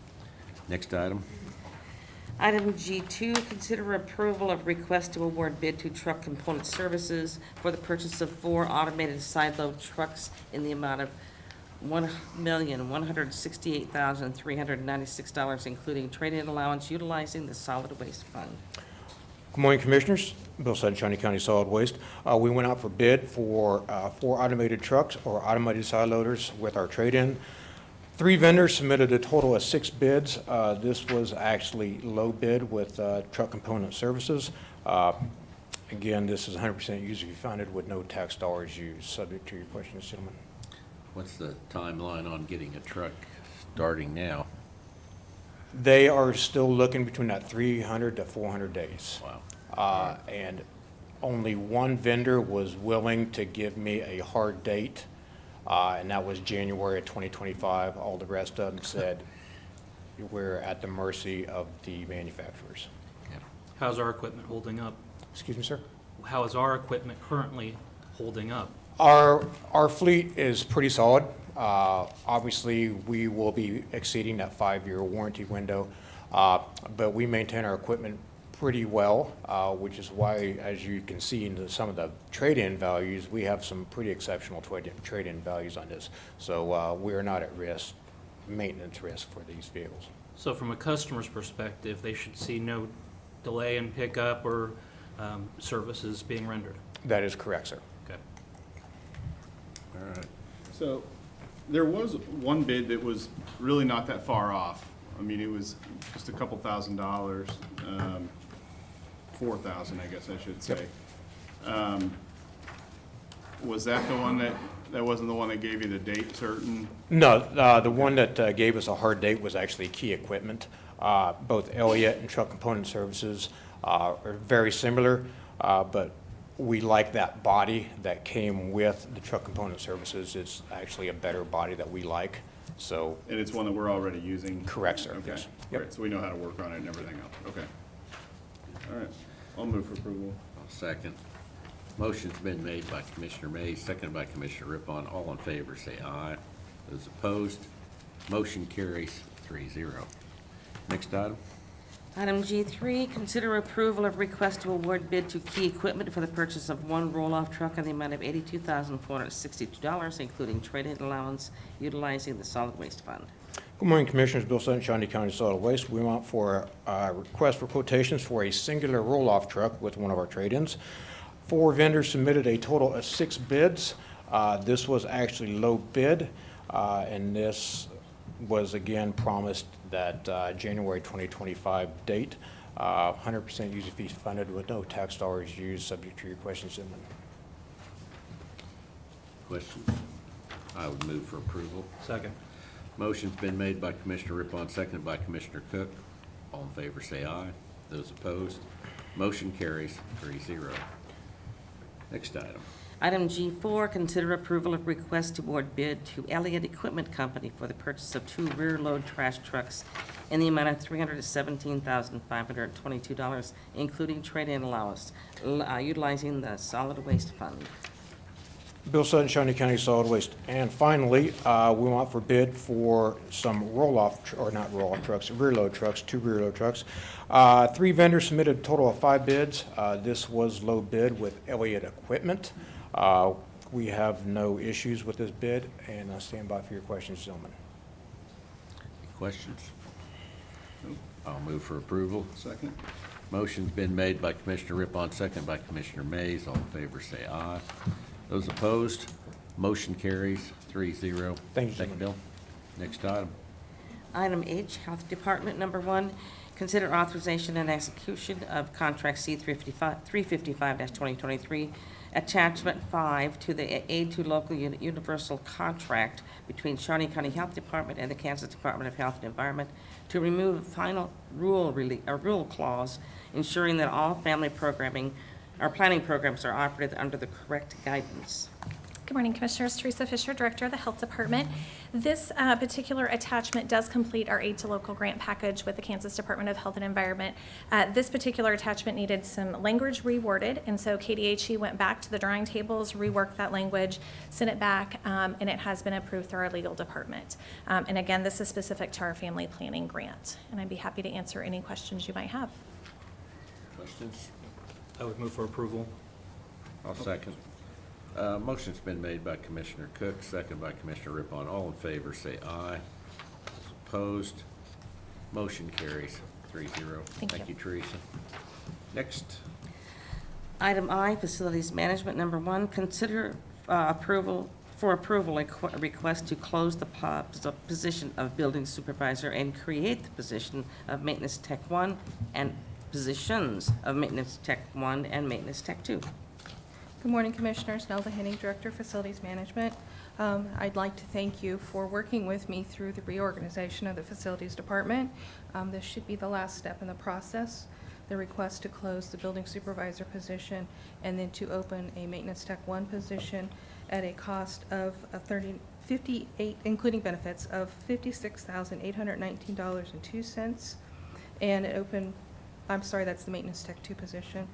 Next item. Item G2, consider approval of request to award bid to Truck Component Services for the purchase of 4 automated side load trucks in the amount of $1,168,396, including trade-in allowance utilizing the solid waste fund. Good morning, Commissioners. Bill Sutton, Shawnee County Solid Waste. We went out for bid for 4 automated trucks or automated side loaders with our trade-in. 3 vendors submitted a total of 6 bids. This was actually low bid with Truck Component Services. Again, this is 100% user funded with no tax dollars used, subject to your questions, gentlemen. What's the timeline on getting a truck starting now? They are still looking between that 300 to 400 days. Wow. And only one vendor was willing to give me a hard date, and that was January of 2025. All the rest of them said we're at the mercy of the manufacturers. How's our equipment holding up? Excuse me, sir? How is our equipment currently holding up? Our fleet is pretty solid. Obviously, we will be exceeding that 5-year warranty window, but we maintain our equipment pretty well, which is why, as you can see in some of the trade-in values, we have some pretty exceptional trade-in values on this. So we are not at risk, maintenance risk for these vehicles. So from a customer's perspective, they should see no delay in pickup or services being rendered. That is correct, sir. Okay. All right. So there was one bid that was really not that far off. I mean, it was just a couple $1,000s, 4,000, I guess I should say. Was that the one that wasn't the one that gave you the date certain? No, the one that gave us a hard date was actually Key Equipment. Both Elliott and Truck Component Services are very similar, but we like that body that came with the Truck Component Services. It's actually a better body that we like, so. And it's one that we're already using? Correct, sir. Okay, Yes. great, so we know how to work on it and everything else, okay. All right, I'll move for approval. I'll second. Motion's been made by Commissioner Mays, seconded by Commissioner Rippon. All in favor, say aye. Those opposed, motion carries 3-0. Next item. Item G3, consider approval of request to award bid to Key Equipment for the purchase of 1 roll-off truck in the amount of $82,462, including trade-in allowance utilizing the solid waste fund. Good morning, Commissioners. Bill Sutton, Shawnee County Solid Waste. We want for a request for quotations for a singular roll-off truck with one of our trade-ins. 4 vendors submitted a total of 6 bids. This was actually low bid, and this was again promised that January 2025 date. 100% user fees funded with no tax dollars used, subject to your questions, gentlemen. Questions? I would move for approval. Second. Motion's been made by Commissioner Rippon, seconded by Commissioner Cook. All in favor, say aye. Those opposed, motion carries 3-0. Next item. Item G4, consider approval of request to award bid to Elliott Equipment Company for the purchase of 2 rear-load trash trucks in the amount of $317,522, including trade-in allowance, utilizing the solid waste fund. Bill Sutton, Shawnee County Solid Waste. And finally, we want for bid for some roll-off, or not roll-off trucks, rear-load trucks, 2 rear-load trucks. 3 vendors submitted a total of 5 bids. This was low bid with Elliott Equipment. We have no issues with this bid, and I stand by for your questions, gentlemen. Any questions? Nope. I'll move for approval. Second? Motion's been made by Commissioner Rippon, seconded by Commissioner Mays. All in favor, say aye. Those opposed, motion carries 3-0. Thank you, Thank you, Bill. Next item. Item H, Health Department, number 1, consider authorization and execution of contract C-355-2023, attachment 5 to the Aid to Local Universal Contract between Shawnee County Health Department and the Kansas Department of Health and Environment to remove a final rule clause ensuring that all family programming or planning programs are operated under the correct guidance. Good morning, Commissioners. Teresa Fisher, Director of the Health Department. This particular attachment does complete our Aid to Local grant package with the Kansas Department of Health and Environment. This particular attachment needed some language reworded, and so KDHE went back to the drawing tables, reworked that language, sent it back, and it has been approved through our legal department. And again, this is specific to our family planning grant, and I'd be happy to answer any questions you might have. Questions? I would move for approval. I'll second. Motion's been made by Commissioner Cook, second by Commissioner Rippon. All in favor, say aye. Those opposed, motion carries 3-0. Thank you. Teresa. Next, Item I, Facilities Management. Number 1, consider approval a request to close the position of Building Supervisor and create the position of Maintenance Tech 1 and positions of Maintenance Tech 1 and Maintenance Tech 2. Good morning, Commissioners. Nelda Henning, Director of Facilities Management. I'd like to thank you for working with me through the reorganization of the Facilities Department. This should be the last step in the process. The request to close the Building Supervisor position and then to open a Maintenance Tech 1 position at a cost of including benefits, of $56,819.02. And that's the Maintenance Tech 2 position.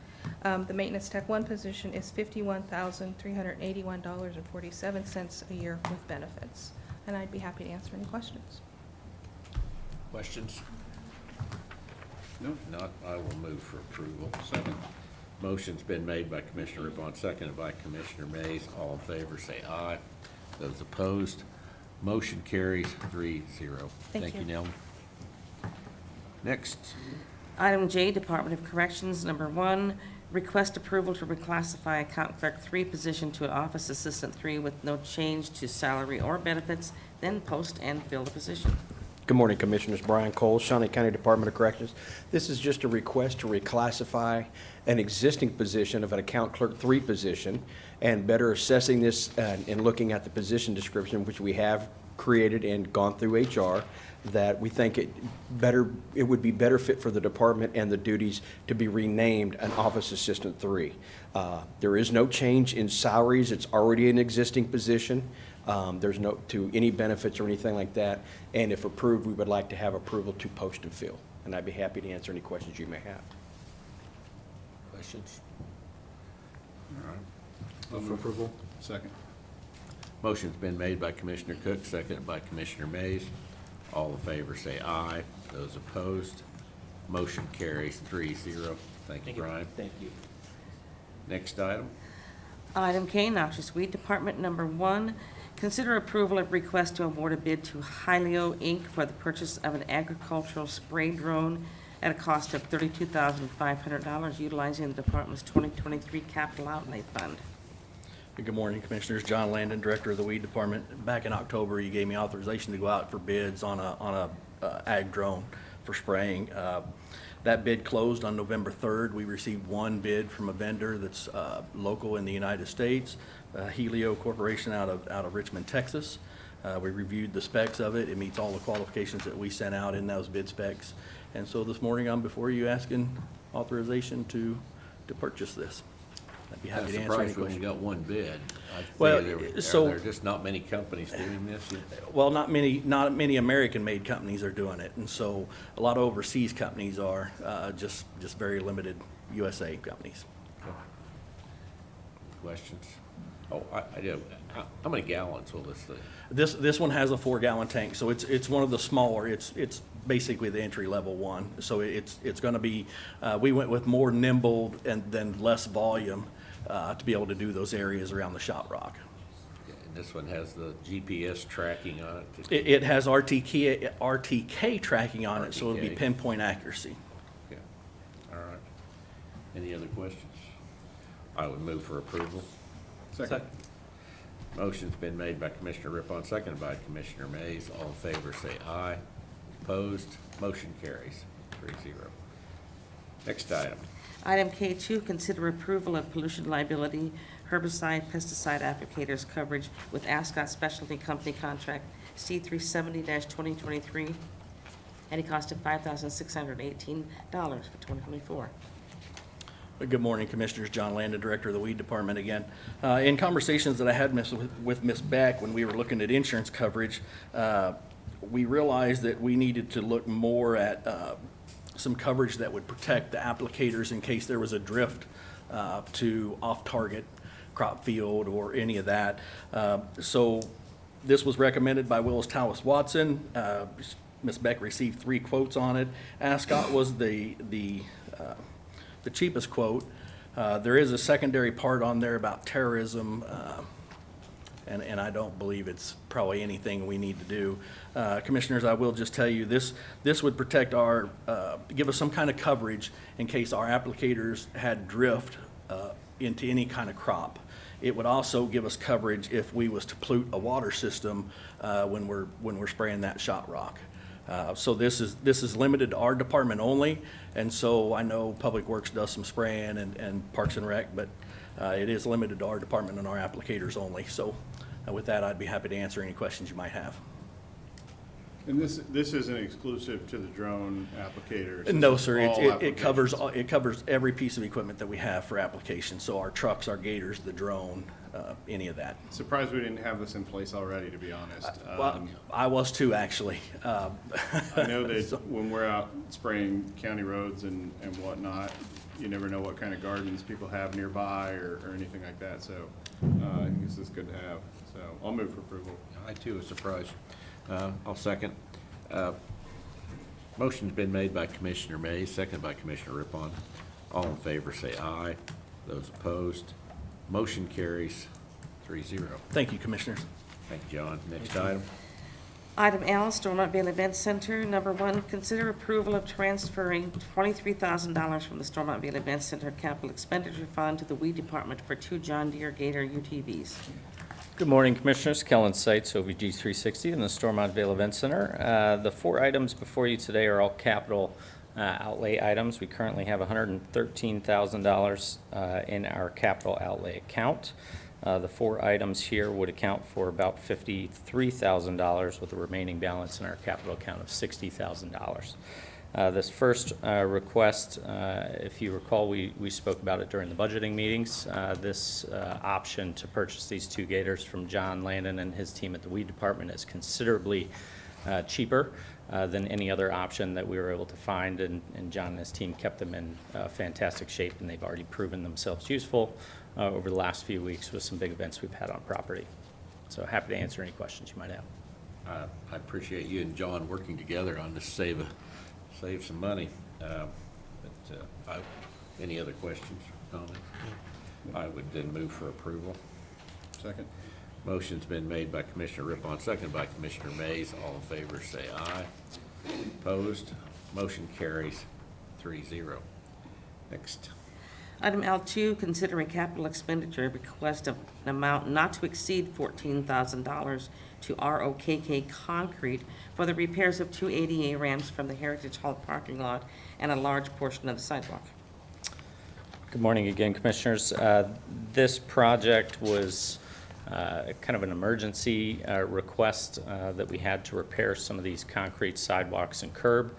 The Maintenance Tech 1 position is $51,381.47 a year with benefits. And I'd be happy to answer any questions. questions? No? If not, I will move for approval. Second. Motion's been made by Commissioner Rippon, seconded by Commissioner Mays. All in favor, say aye. Those opposed, motion carries 3-0. Thank you. Nelda. Next, Item J, Department of Corrections. Number 1, request approval to reclassify Account Clerk 3 position to an Office Assistant 3 with no change to salary or benefits, then post and fill the position. Good morning, Commissioners. Brian Cole, Shawnee County Department of Corrections. This is just a request to reclassify an existing position of an Account Clerk 3 position, and better assessing this and looking at the position description, which we have created and gone through HR, that we think it would be better fit for the department and the duties to be renamed an Office Assistant 3. There is no change in salaries. It's already an existing position. There's no to any benefits or anything like that. And if approved, we would like to have approval to post and fill. And I'd be happy to answer any questions you may have. questions? All right. Move for approval. Second. Motion's been made by Commissioner Cook, seconded by Commissioner Mays. All in favor, say aye. Those opposed, motion carries 3-0. Thank you, Brian. Thank you. Next item. Item K, Noxious Weed Department. Number 1, consider approval of request to award a bid to Hylio Inc. for the purchase of an agricultural spray drone at a cost of $32,500 utilizing the department's 2023 capital outlay fund. Good morning, Commissioners. John Landon, Director of the Weed Department. Back in October, you gave me authorization to go out for bids on a ag drone for spraying. That bid closed on November 3rd. We received one bid from a vendor that's local in the United States, Helio Corporation out of Richmond, Texas. We reviewed the specs of it. It meets all the qualifications that we sent out in those bid specs. And so this morning, I'm before you asking authorization to purchase this. I'd be happy to answer any I'm surprised we only questions. got one bid. I Well, figured are so- there just not many companies doing this? Well, not many American-made companies are doing it, and so a lot of overseas companies are, just very limited USA companies. Questions? Oh, I do. How many gallons will this thing? This one has a 4-gallon tank, so it's one of the smaller. It's basically the entry-level one. So it's going to be, we went with more nimble and then less volume to be able to do those areas around the shot rock. And this one has the GPS tracking on it? It has RTK tracking on it, so it'll be RTK. pinpoint accuracy. Okay. All right. Any other questions? I would move for approval. Second. Motion's been made by Commissioner Rippon, seconded by Commissioner Mays. All in favor, say aye. Opposed, motion carries 3-0. Next item. Item K2, consider approval of pollution liability herbicide pesticide applicators coverage with Ascot Specialty Company contract C370-2023 at a cost of $5,618 for 2024. Good morning, Commissioners. John Landon, Director of the Weed Department again. In conversations that I had with Ms. Beck when we were looking at insurance coverage, we realized that we needed to look more at some coverage that would protect the applicators in case there was a drift to off-target crop field or any of that. So this was recommended by Willis Towers Watson. Ms. Beck received 3 quotes on it. Ascot was the cheapest quote. There is a secondary part on there about terrorism, and I don't believe it's probably anything we need to do. Commissioners, I will just tell you, this would protect our, give us some kind of coverage in case our applicators had drift into any kind of crop. It would also give us coverage if we was to pollute a water system when we're spraying that shot rock. So this is limited to our department only, and so I know Public Works does some spraying and Parks and Rec, but it is limited to our department and our applicators only. So with that, I'd be happy to answer any questions you might have. And this isn't exclusive to the drone applicators? No, sir. All It covers every piece of equipment that we have for application. So our trucks, our gators, the drone, any of that. Surprised we didn't have this in place already, to be honest. Well, I was too, actually. I know that when we're out spraying county roads and whatnot, you never know what kind of gardens people have nearby or anything like that. So I think this is good to have. So I'll move for approval. I too was surprised. I'll second. Motion's been made by Commissioner Mays, seconded by Commissioner Rippon. All in favor say aye. Those opposed, motion carries 3-0. Thank you, Commissioners. Thank you, John. Next item. Item L, Stormont Event Center. Number 1, consider approval of transferring $23,000 from the Stormont Event Center Capital Expenditure Fund to the Weed Department for 2 John Deere Gator UTVs. Good morning, Commissioners. Kellen Seitz, OVG 360 in the Stormont Vale Event Center. The 4 items before you today are all capital outlay items. We currently have $113,000 in our capital outlay account. The 4 items here would account for about $53,000 with a remaining balance in our capital account of $60,000. This first request, if you recall, we spoke about it during the budgeting meetings. This option to purchase these 2 gators from John Landon and his team at the Weed Department is considerably cheaper than any other option that we were able to find, and John and his team kept them in fantastic shape, and they've already proven themselves useful over the last few weeks with some big events we've had on property. So happy to answer any questions you might have. I appreciate you and John working together on this save some money. Any other questions or comments? I would then move for approval. Second. Motion's been made by Commissioner Rippon, seconded by Commissioner Mays. All in favor say aye. Opposed? Motion carries 3-0. Next. Item L2, considering capital expenditure request of an amount not to exceed $14,000 to ROKK Concrete for the repairs of 2 ADA ramps from the Heritage Hall parking lot and a large portion of the sidewalk. Good morning again, Commissioners. This project was kind of an emergency request that we had to repair some of these concrete sidewalks and curb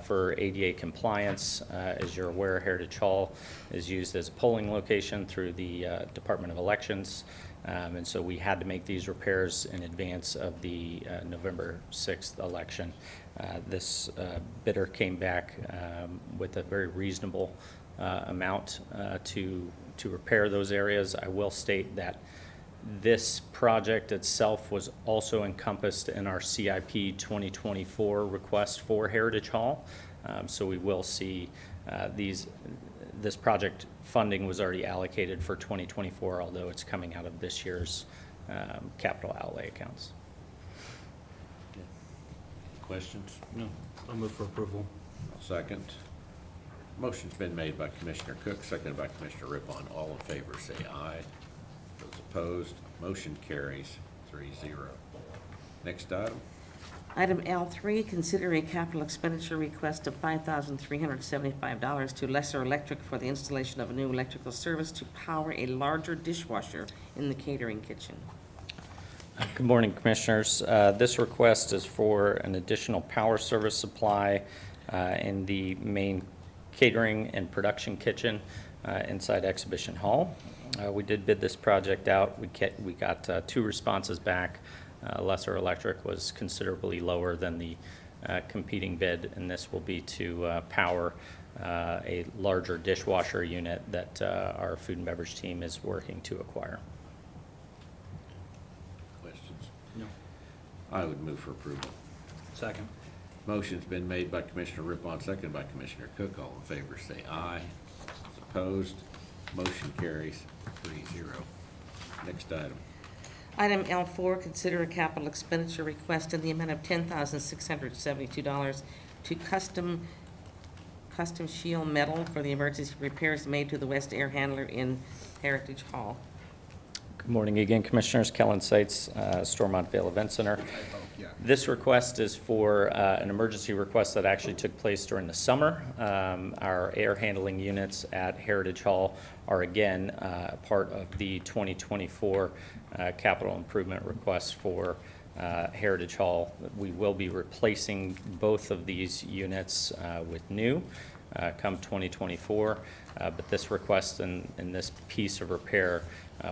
for ADA compliance. As you're aware, Heritage Hall is used as a polling location through the Department of Elections, and so we had to make these repairs in advance of the November 6th election. This bidder came back with a very reasonable amount to repair those areas. I will state that this project itself was also encompassed in our CIP 2024 request for Heritage Hall. So we will see this project funding was already allocated for 2024, although it's coming out of this year's capital outlay accounts. Questions? No. I'll move for approval. I'll second. Motion's been made by Commissioner Cook, seconded by Commissioner Rippon. All in favor say aye. Those opposed, motion carries 3-0. Next item. Item L3, consider a capital expenditure request of $5,375 to Lesser Electric for the installation of a new electrical service to power a larger dishwasher in the catering kitchen. Good morning, Commissioners. This request is for an additional power service supply in the main catering and production kitchen inside Exhibition Hall. We did bid this project out. We got 2 responses back. Lesser Electric was considerably lower than the competing bid, and this will be to power a larger dishwasher unit that our food and beverage team is working to acquire. Questions? No. I would move for approval. Second. Motion's been made by Commissioner Rippon, seconded by Commissioner Cook. All in favor, say aye. Opposed? Motion carries 3-0. Next item. Item L4, consider a capital expenditure request in the amount of $10,672 to custom shield metal for the emergency repairs made to the west air handler in Heritage Hall. Good morning again, Commissioners. Kellen Seitz, Stormont Vale Event Center. This request is for an emergency request that actually took place during the summer. Our air handling units at Heritage Hall are again part of the 2024 capital improvement request for Heritage Hall. We will be replacing both of these units with new come 2024, but this request and this piece of repair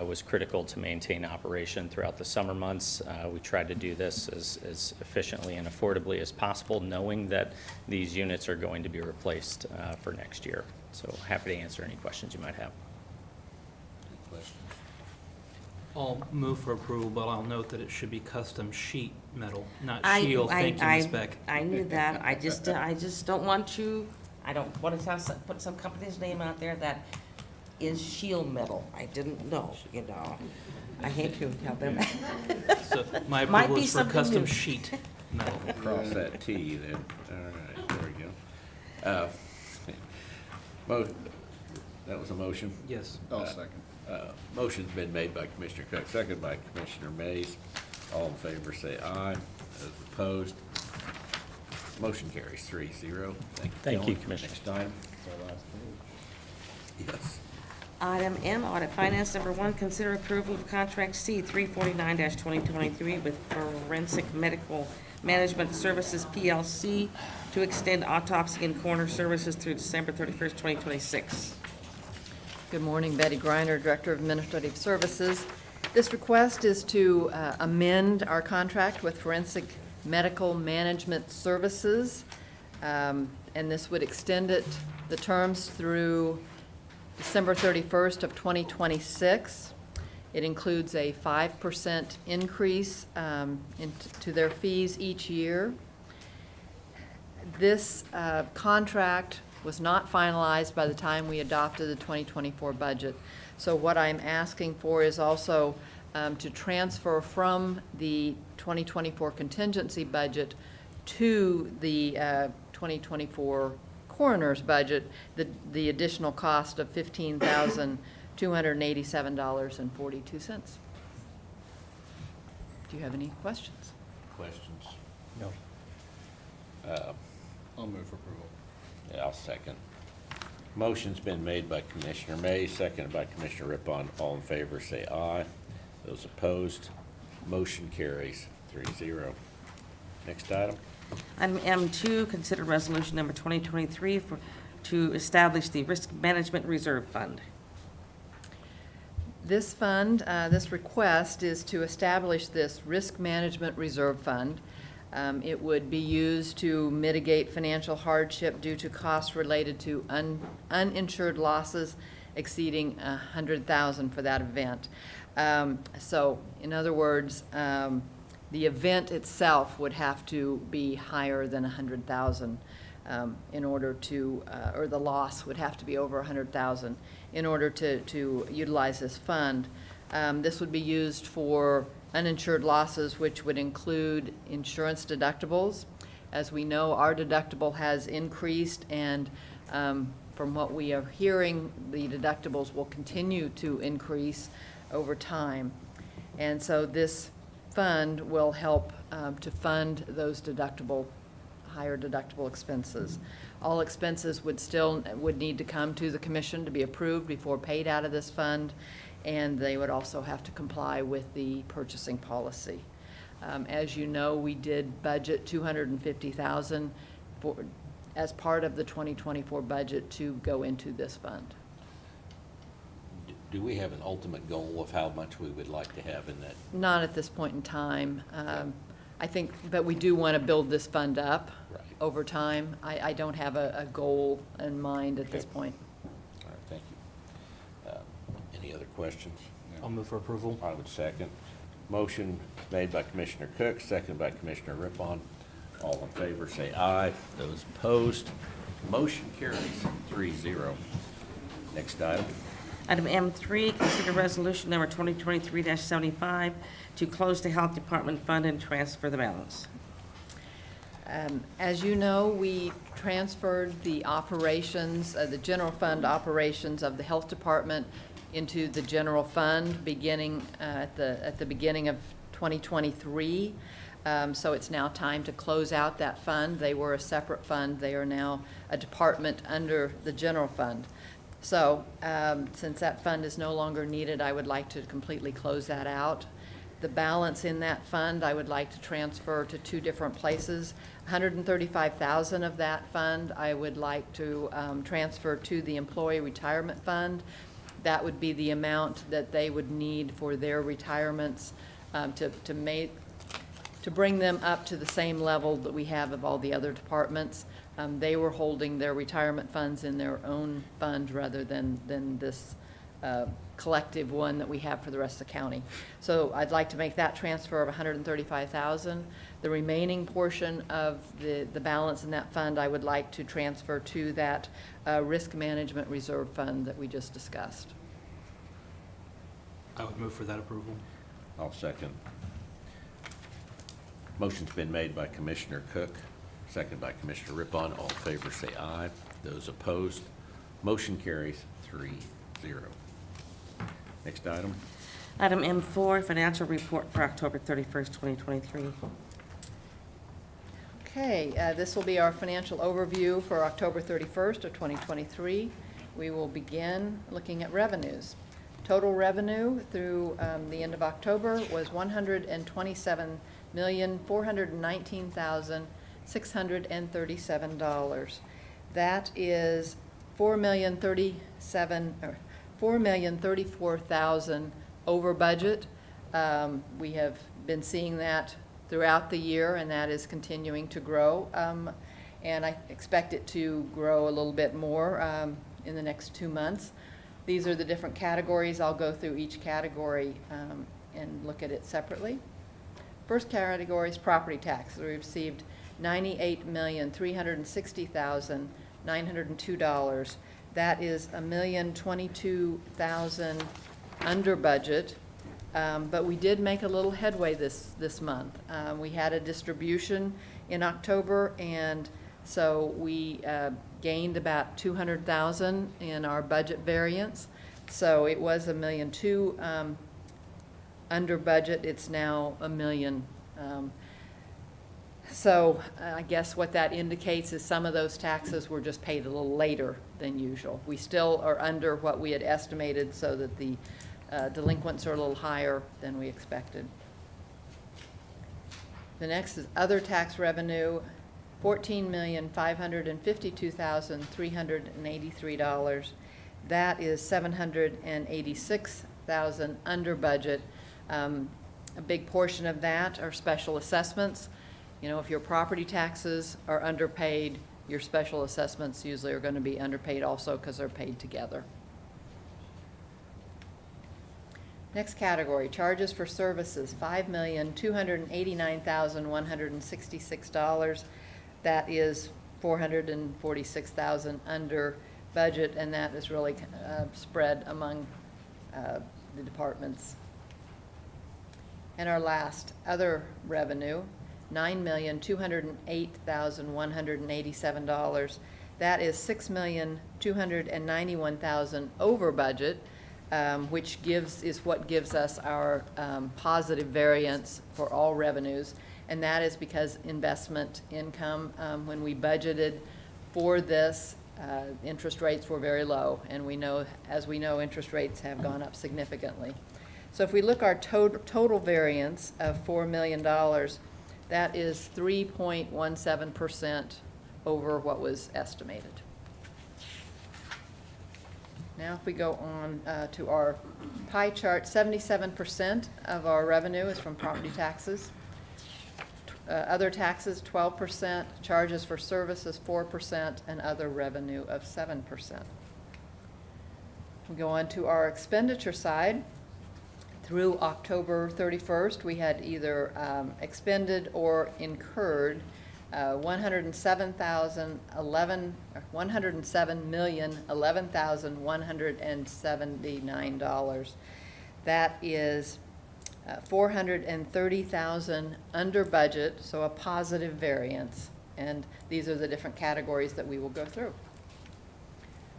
was critical to maintain operation throughout the summer months. We tried to do this as efficiently and affordably as possible, knowing that these units are going to be replaced for next year. So happy to answer any questions you might have. Any questions? I'll move for approval, but I'll note that it should be custom sheet metal, not I knew that. I just don't want to, I don't want to put some company's name out there that is shield metal. I didn't know, you know. I hate to tell them. So my Might approval be is for something custom new. sheet metal. Cross that T then. All right, there we go. That was a motion? Yes. I'll second. Motion's been made by Commissioner Cook, seconded by Commissioner Mays. All in favor, say aye. Those opposed, motion carries 3-0. Thank you, Commissioner. Next item. Yes. Item M, Audit Finance Number 1, consider approval of Contract C 349-2023 with Forensic Medical Management Services PLC to extend autopsy and coroner services through December 31st, 2026. Good morning, Betty Griner, Director of Administrative Services. This request is to amend our contract with Forensic Medical Management Services, and this would extend the terms through December 31st of 2026. It includes a 5% increase to their fees each year. This contract was not finalized by the time we adopted the 2024 budget. So what I'm asking for is also to transfer from the 2024 contingency budget to the 2024 coroner's budget, the additional cost of $15,287.42. Do you have any questions? Questions? No. I'll move for approval. Yeah, I'll second. Motion's been made by Commissioner Mays, seconded by Commissioner Rippon. All in favor, say aye. Those opposed, motion carries 3-0. Next item. Item M2, consider resolution number 2023 to establish the Risk Management Reserve Fund. This fund, this request is to establish this Risk Management Reserve Fund. It would be used to mitigate financial hardship due to costs related to uninsured losses exceeding $100,000 for that event. So, in other words, the event itself would have to be higher than $100,000 in order to, or the loss would have to be over $100,000 in order to utilize this fund. This would be used for uninsured losses, which would include insurance deductibles. As we know, our deductible has increased, and from what we are hearing, the deductibles will continue to increase over time. And so this fund will help to fund those higher deductible expenses. All expenses would need to come to the commission to be approved before paid out of this fund, and they would also have to comply with the purchasing policy. As you know, we did budget $250,000 as part of the 2024 budget to go into this fund. Do we have an ultimate goal of how much we would like to have in that? Not at this point in time. I think, but we do want to build this fund up over time. I don't have a goal in mind at this point. All right, thank you. Any other questions? I'll move for approval. I would second. Motion made by Commissioner Cook, seconded by Commissioner Rippon. All in favor, say aye. Those opposed, motion carries 3-0. Next item. Item M3, consider resolution number 2023-75 to close the Health Department fund and transfer the balance. As you know, we transferred the operations, the general fund operations of the Health Department into the general fund beginning at the beginning of 2023. So it's now time to close out that fund. They were a separate fund. They are now a department under the general fund. So since that fund is no longer needed, I would like to completely close that out. The balance in that fund, I would like to transfer to two different places. $135,000 of that fund, I would like to transfer to the Employee Retirement Fund. That would be the amount that they would need for their retirements to bring them up to the same level that we have of all the other departments. They were holding their retirement funds in their own fund rather than this collective one that we have for the rest of the county. So I'd like to make that transfer of $135,000. The remaining portion of the balance in that fund, I would like to transfer to that risk management reserve fund that we just discussed. I would move for that approval. I'll second. Motion's been made by Commissioner Cook, seconded by Commissioner Rippon. All in favor say aye. Those opposed, motion carries 3-0. Next item. Item M4, financial report for October 31st, 2023. Okay, this will be our financial overview for October 31st of 2023. We will begin looking at revenues. Total revenue through the end of October was $127,419,637. That is $4,034,000 over budget. We have been seeing that throughout the year, and that is continuing to grow. And I expect it to grow a little bit more in the next 2 months. These are the different categories. I'll go through each category and look at it separately. First category is property tax. We received $98,360,902. That is $1,022,000 under budget, but we did make a little headway this month. We had a distribution in October, and so we gained about $200,000 in our budget variance. So it was $1,200,000 under budget. It's now $1 million. So I guess what that indicates is some of those taxes were just paid a little later than usual. We still are under what we had estimated, so that the delinquents are a little higher than we expected. The next is other tax revenue, $14,552,383. That is $786,000 under budget. A big portion of that are special assessments. You know, if your property taxes are underpaid, your special assessments usually are going to be underpaid also because they're paid together. Next category, charges for services, $5,289,166. That is $446,000 under budget, and that is really spread among the departments. And our last, other revenue, $9,208,187. That is $6,291,000 over budget, which is what gives us our positive variance for all revenues, and that is because investment income, when we budgeted for this, interest rates were very low, and as we know, interest rates have gone up significantly. So if we look our total variance of $4 million, that is 3.17% over what was estimated. Now, if we go on to our pie chart, 77% of our revenue is from property taxes. Other taxes, 12%, charges for services, 4%, and other revenue of 7%. We go on to our expenditure side. Through October 31st, we had either expended or incurred $107,011,179. That is $430,000 under budget, so a positive variance. And these are the different categories that we will go through.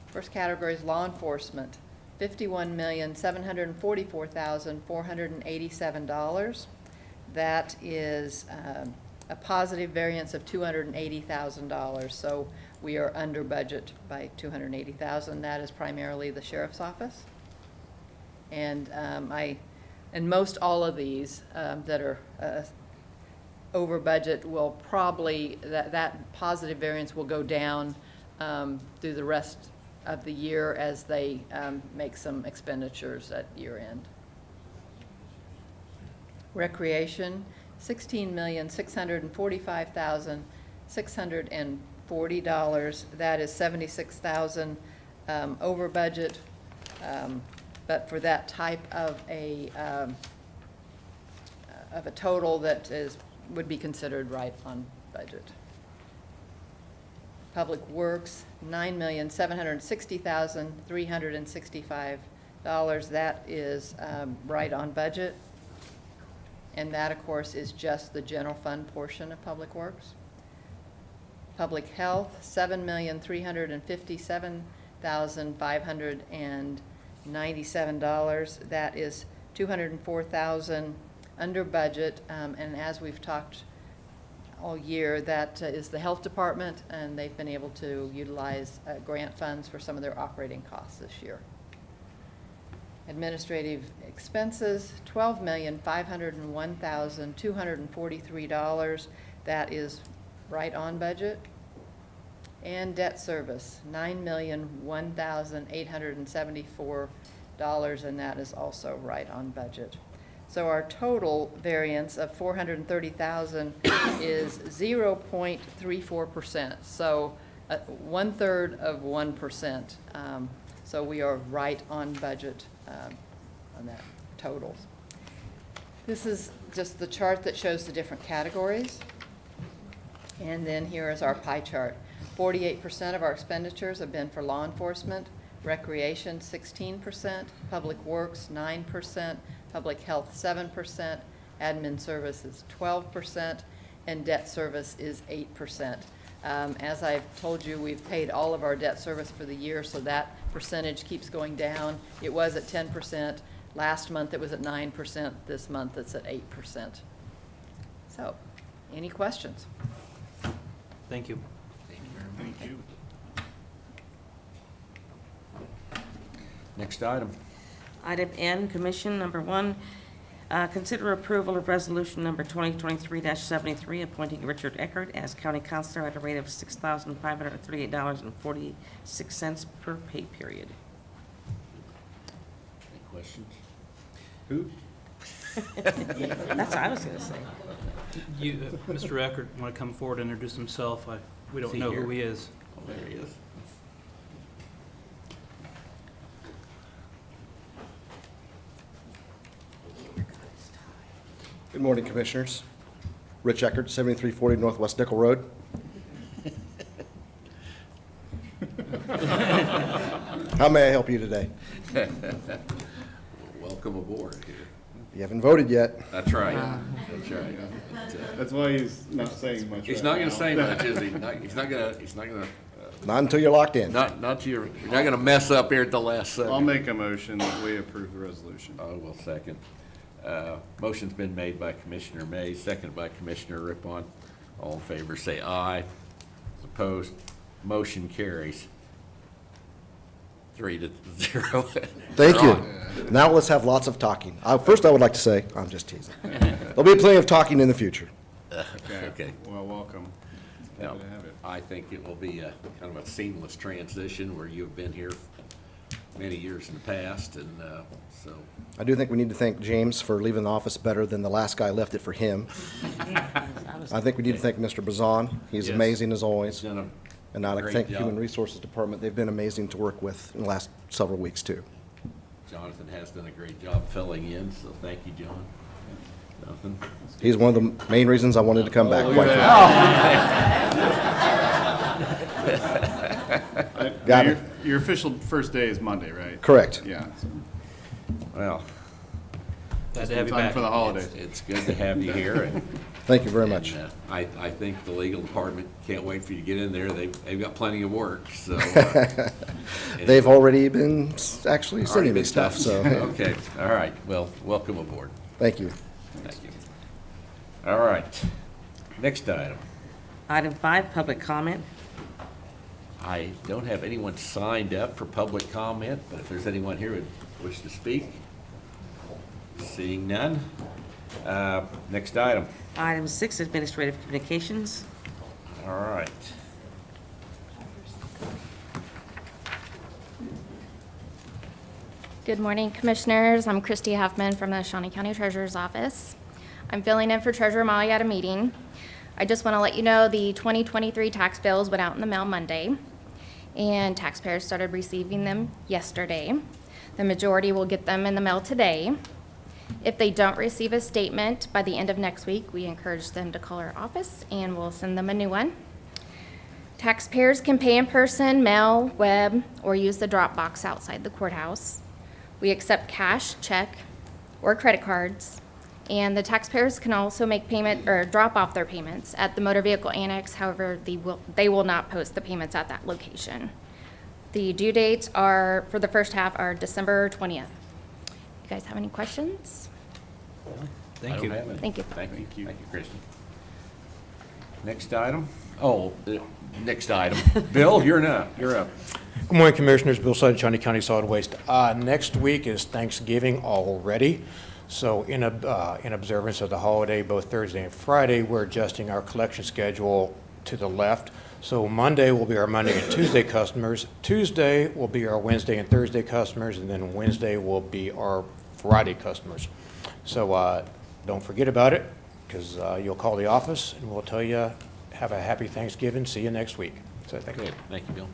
First category is law enforcement, $51,744,487. That is a positive variance of $280,000. So we are under budget by $280,000. That is primarily the sheriff's office. And and most all of these that are over budget will probably, that positive variance will go down through the rest of the year as they make some expenditures at year end. Recreation, $16,645,640. That is $76,000 over budget. But for that type of a total that would be considered right on budget. Public Works, $9,760,365. That is right on budget. And that, of course, is just the general fund portion of Public Works. Public Health, $7,357,597. That is $204,000 under budget. And as we've talked all year, that is the health department, and they've been able to utilize grant funds for some of their operating costs this year. Administrative expenses, $12,501,243. That is right on budget. And debt service, $9,001,874, and that is also right on budget. So our total variance of $430,000 is 0.34%. So 1/3 of 1%. So we are right on budget on that total. This is just the chart that shows the different categories. And then here is our pie chart. 48% of our expenditures have been for law enforcement, recreation 16%, public works 9%, public health 7%, admin services 12%, and debt service is 8%. As I've told you, we've paid all of our debt service for the year, so that percentage keeps going down. It was at 10%. Last month it was at 9%. This month it's at 8%. So, any questions? Thank you. Thank you. Next item. Item N, Commission, number 1, consider approval of resolution number 2023-73, appointing Richard Eckert as county counselor at a rate of $6,538.46 per pay period. Any questions? Who? That's what I was going to say. You, Mr. Eckert, want to come forward and introduce himself? We don't Is he know here? who he is. Oh, there he is. Good morning, Commissioners. Rich Eckert, 7340 Northwest Nickel Road. How may I help you today? Welcome aboard here. You haven't voted yet. That's right. That's right. That's why he's not saying much. He's right not gonna now. say much, is he? He's not gonna, Not until you're locked in. you're not gonna mess up here at the last second. I'll make a motion that we approve the resolution. I will second. Motion's been made by Commissioner May, seconded by Commissioner Rippon. All in favor, say aye. Opposed, motion carries 3-0. Thank you. Now let's have lots of talking. First, I would like to say, I'm just teasing. There'll be plenty of talking in the future. Okay. Well, welcome. Happy to have it. I think it will be a kind of a seamless transition where you've been here many years in the past, and so. I do think we need to thank James for leaving the office better than the last guy left it for him. I think we need to thank Mr. Bazan. He's Yes. amazing as always. Done a And I'd like to great thank the job. Human Resources Department. They've been amazing to work with in the last several weeks, too. Jonathan has done a great job filling in, so thank you, John. Jonathan? He's one of the main reasons I wanted to come back, quite frankly. Got it. Your official first day is Monday, right? Correct. Yeah. so Well, Glad to have you time back. for the holidays. it's good to have you here, and Thank you very much. And, I think the legal department can't wait for you to get in there. They've got plenty of work, so. They've already been actually Already sending me been stuff, so Okay, all right. Well, welcome aboard. thank you. Thank you. All right. Next item. Item 5, public comment. I don't have anyone signed up for public comment, but if there's anyone here who would wish to speak, seeing none. Next item. Item 6, administrative communications. All right. Good morning, Commissioners. I'm Christy Huffman from the Shawnee County Treasurer's Office. I'm filling in for Treasurer Molly at a meeting. I just want to let you know the 2023 tax bills went out in the mail Monday, and taxpayers started receiving them yesterday. The majority will get them in the mail today. If they don't receive a statement by the end of next week, we encourage them to call our office and we'll send them a new one. Taxpayers can pay in person, mail, web, or use the drop box outside the courthouse. We accept cash, check, or credit cards, and the taxpayers can also make payment or drop off their payments at the motor vehicle annex. However, they will not post the payments at that location. The due dates are, for the first half, are December 20th. You guys have any questions? Thank you. Thank you. Thank you, Kristen. Next item? Oh, next item. Bill, you're up. Good morning, Commissioners. Bill Sutton, Shawnee County Solid Waste. Next week is Thanksgiving already. So in observance of the holiday, both Thursday and Friday, we're adjusting our collection schedule to the left. So Monday will be our Monday and Tuesday customers. Tuesday will be our Wednesday and Thursday customers, and then Wednesday will be our Friday customers. So don't forget about it, because you'll call the office and we'll tell you, have a happy Thanksgiving. See you next week. So thank you. Good. Thank you, Bill.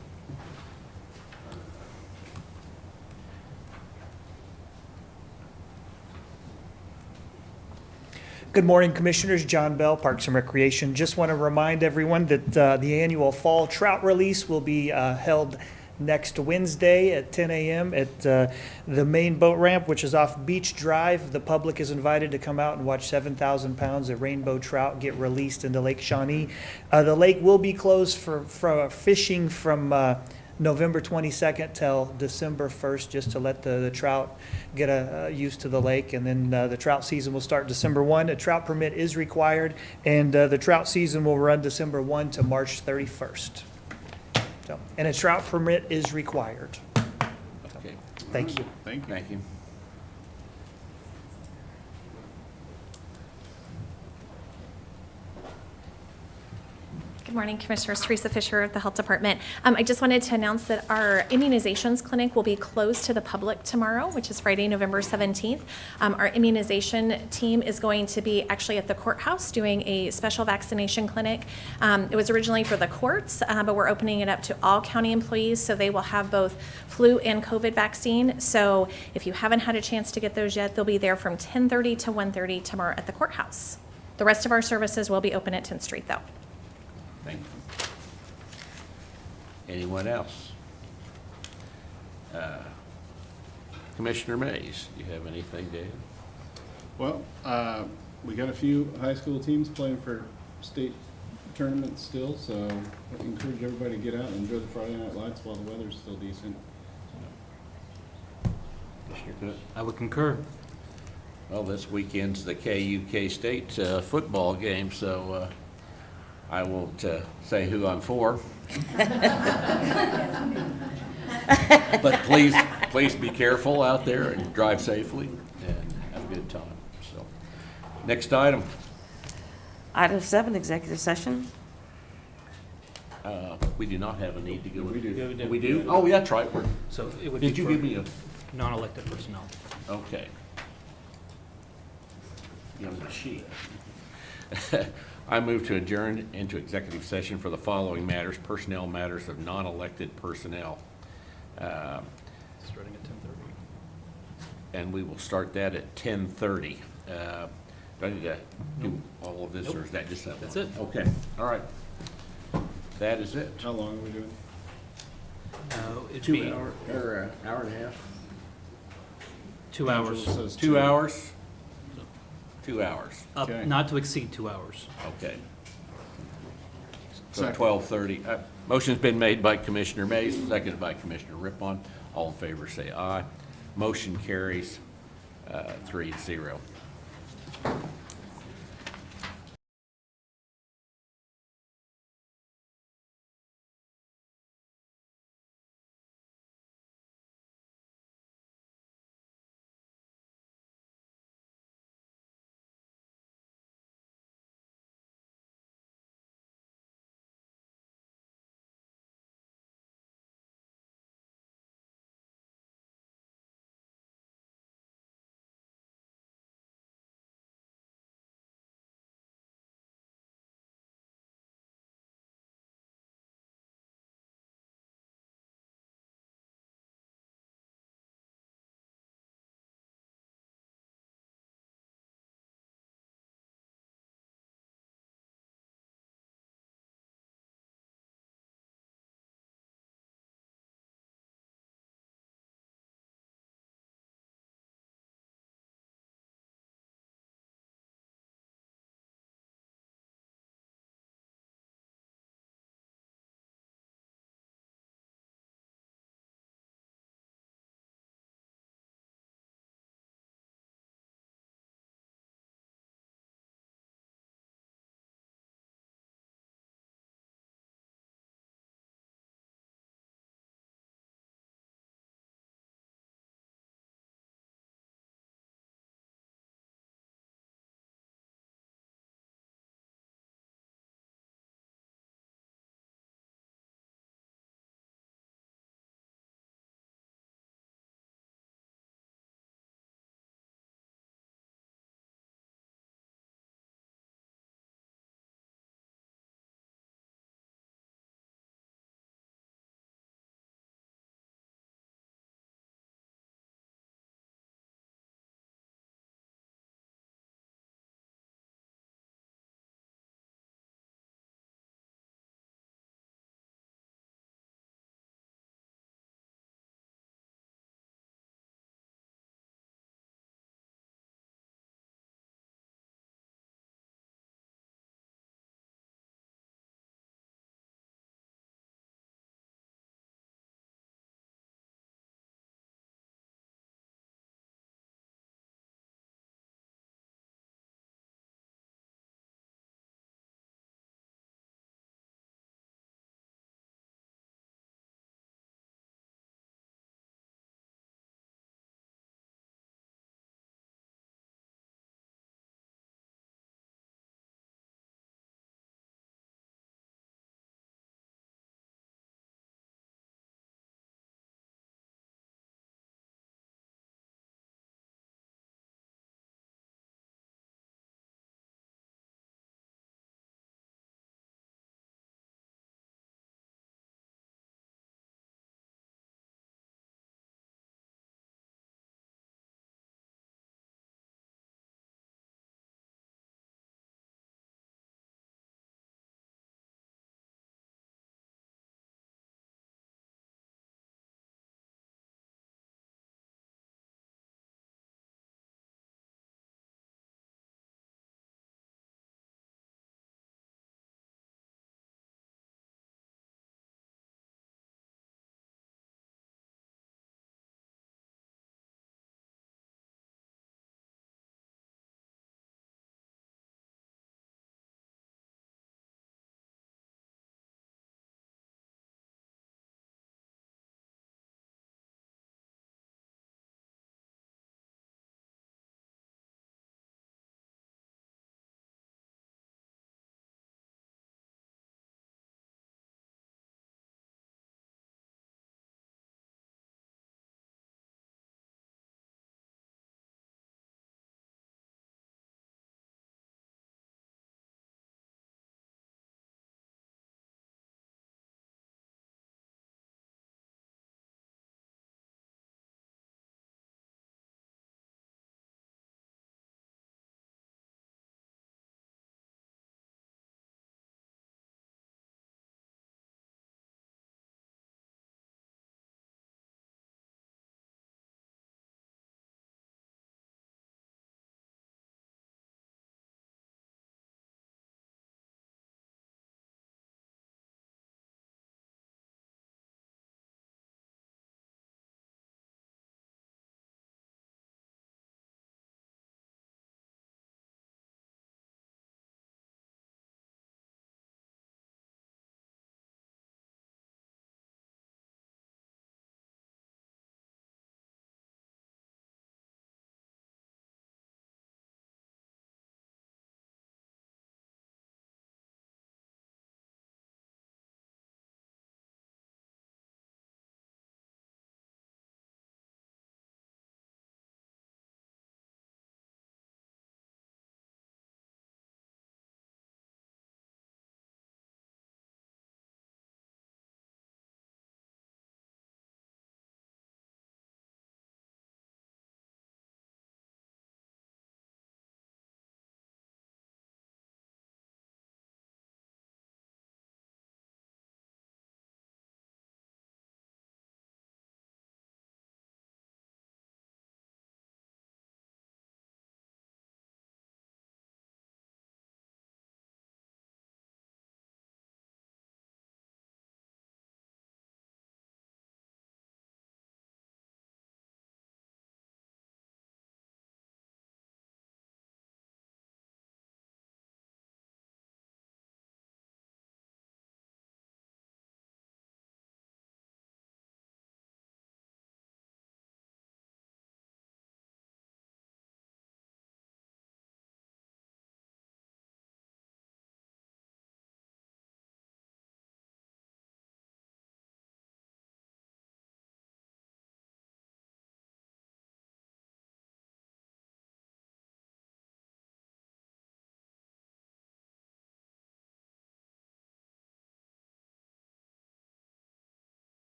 Good morning, Commissioners. John Bell, Parks and Recreation. Just want to remind everyone that the annual fall trout release will be held next Wednesday at 10 a.m. at the main boat ramp, which is off Beach Drive. The public is invited to come out and watch 7,000 pounds of rainbow trout get released into Lake Shawnee. The lake will be closed for fishing from November 22nd till December 1st, just to let the trout get used to the lake. And then the trout season will start December 1. A trout permit is required, and the trout season will run December 1 to March 31st. So, and a trout permit is required. Okay. Thank you. Thank you. Thank you. Good morning, Commissioners. Teresa Fisher of the Health Department. I just wanted to announce that our immunizations clinic will be closed to the public tomorrow, which is Friday, November 17th. Our immunization team is going to be actually at the courthouse doing a special vaccination clinic. It was originally for the courts, but we're opening it up to all county employees, so they will have both flu and COVID vaccine. So if you haven't had a chance to get those yet, they'll be there from 10:30 to 1:30 tomorrow at the courthouse. The rest of our services will be open at 10th Street, though. Thank you. Anyone else? Commissioner Mays, do you have anything to add? Well, we got a few high school teams playing for state tournaments still, so I encourage everybody to get out and enjoy the Friday Night Lights while the weather's still decent. Commissioner Cook? I would concur. Well, this weekend's the KU K-State football game, so I won't say who I'm for. But please be careful out there and drive safely and have a good time. So, next item. Item 7, executive session. We do not have a need to go. We do. Yeah, We do? Oh, yeah, that's right. So it would be Did you for give me a, non-elected personnel. okay. Young sheet. I move to adjourn into executive session for the following matters, personnel matters of non-elected personnel. Starting at 10:30. And we will start that at 10:30. Do I need to do all of this, or is that just that one? That's it. Okay, all right. That is it. How long are we doing? It'd 2 be hour, or hour and a half? 2 hours. Angela says 2 hours? 2 hours, Okay. Not to exceed 2 hours. okay. So Second. 12:30. Motion's been made by Commissioner Mays, seconded by Commissioner Rippon. All in favor, say aye. Motion carries 3-0.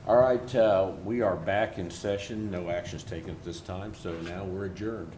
All right, we are back in session. No actions taken at this time, so now we're adjourned.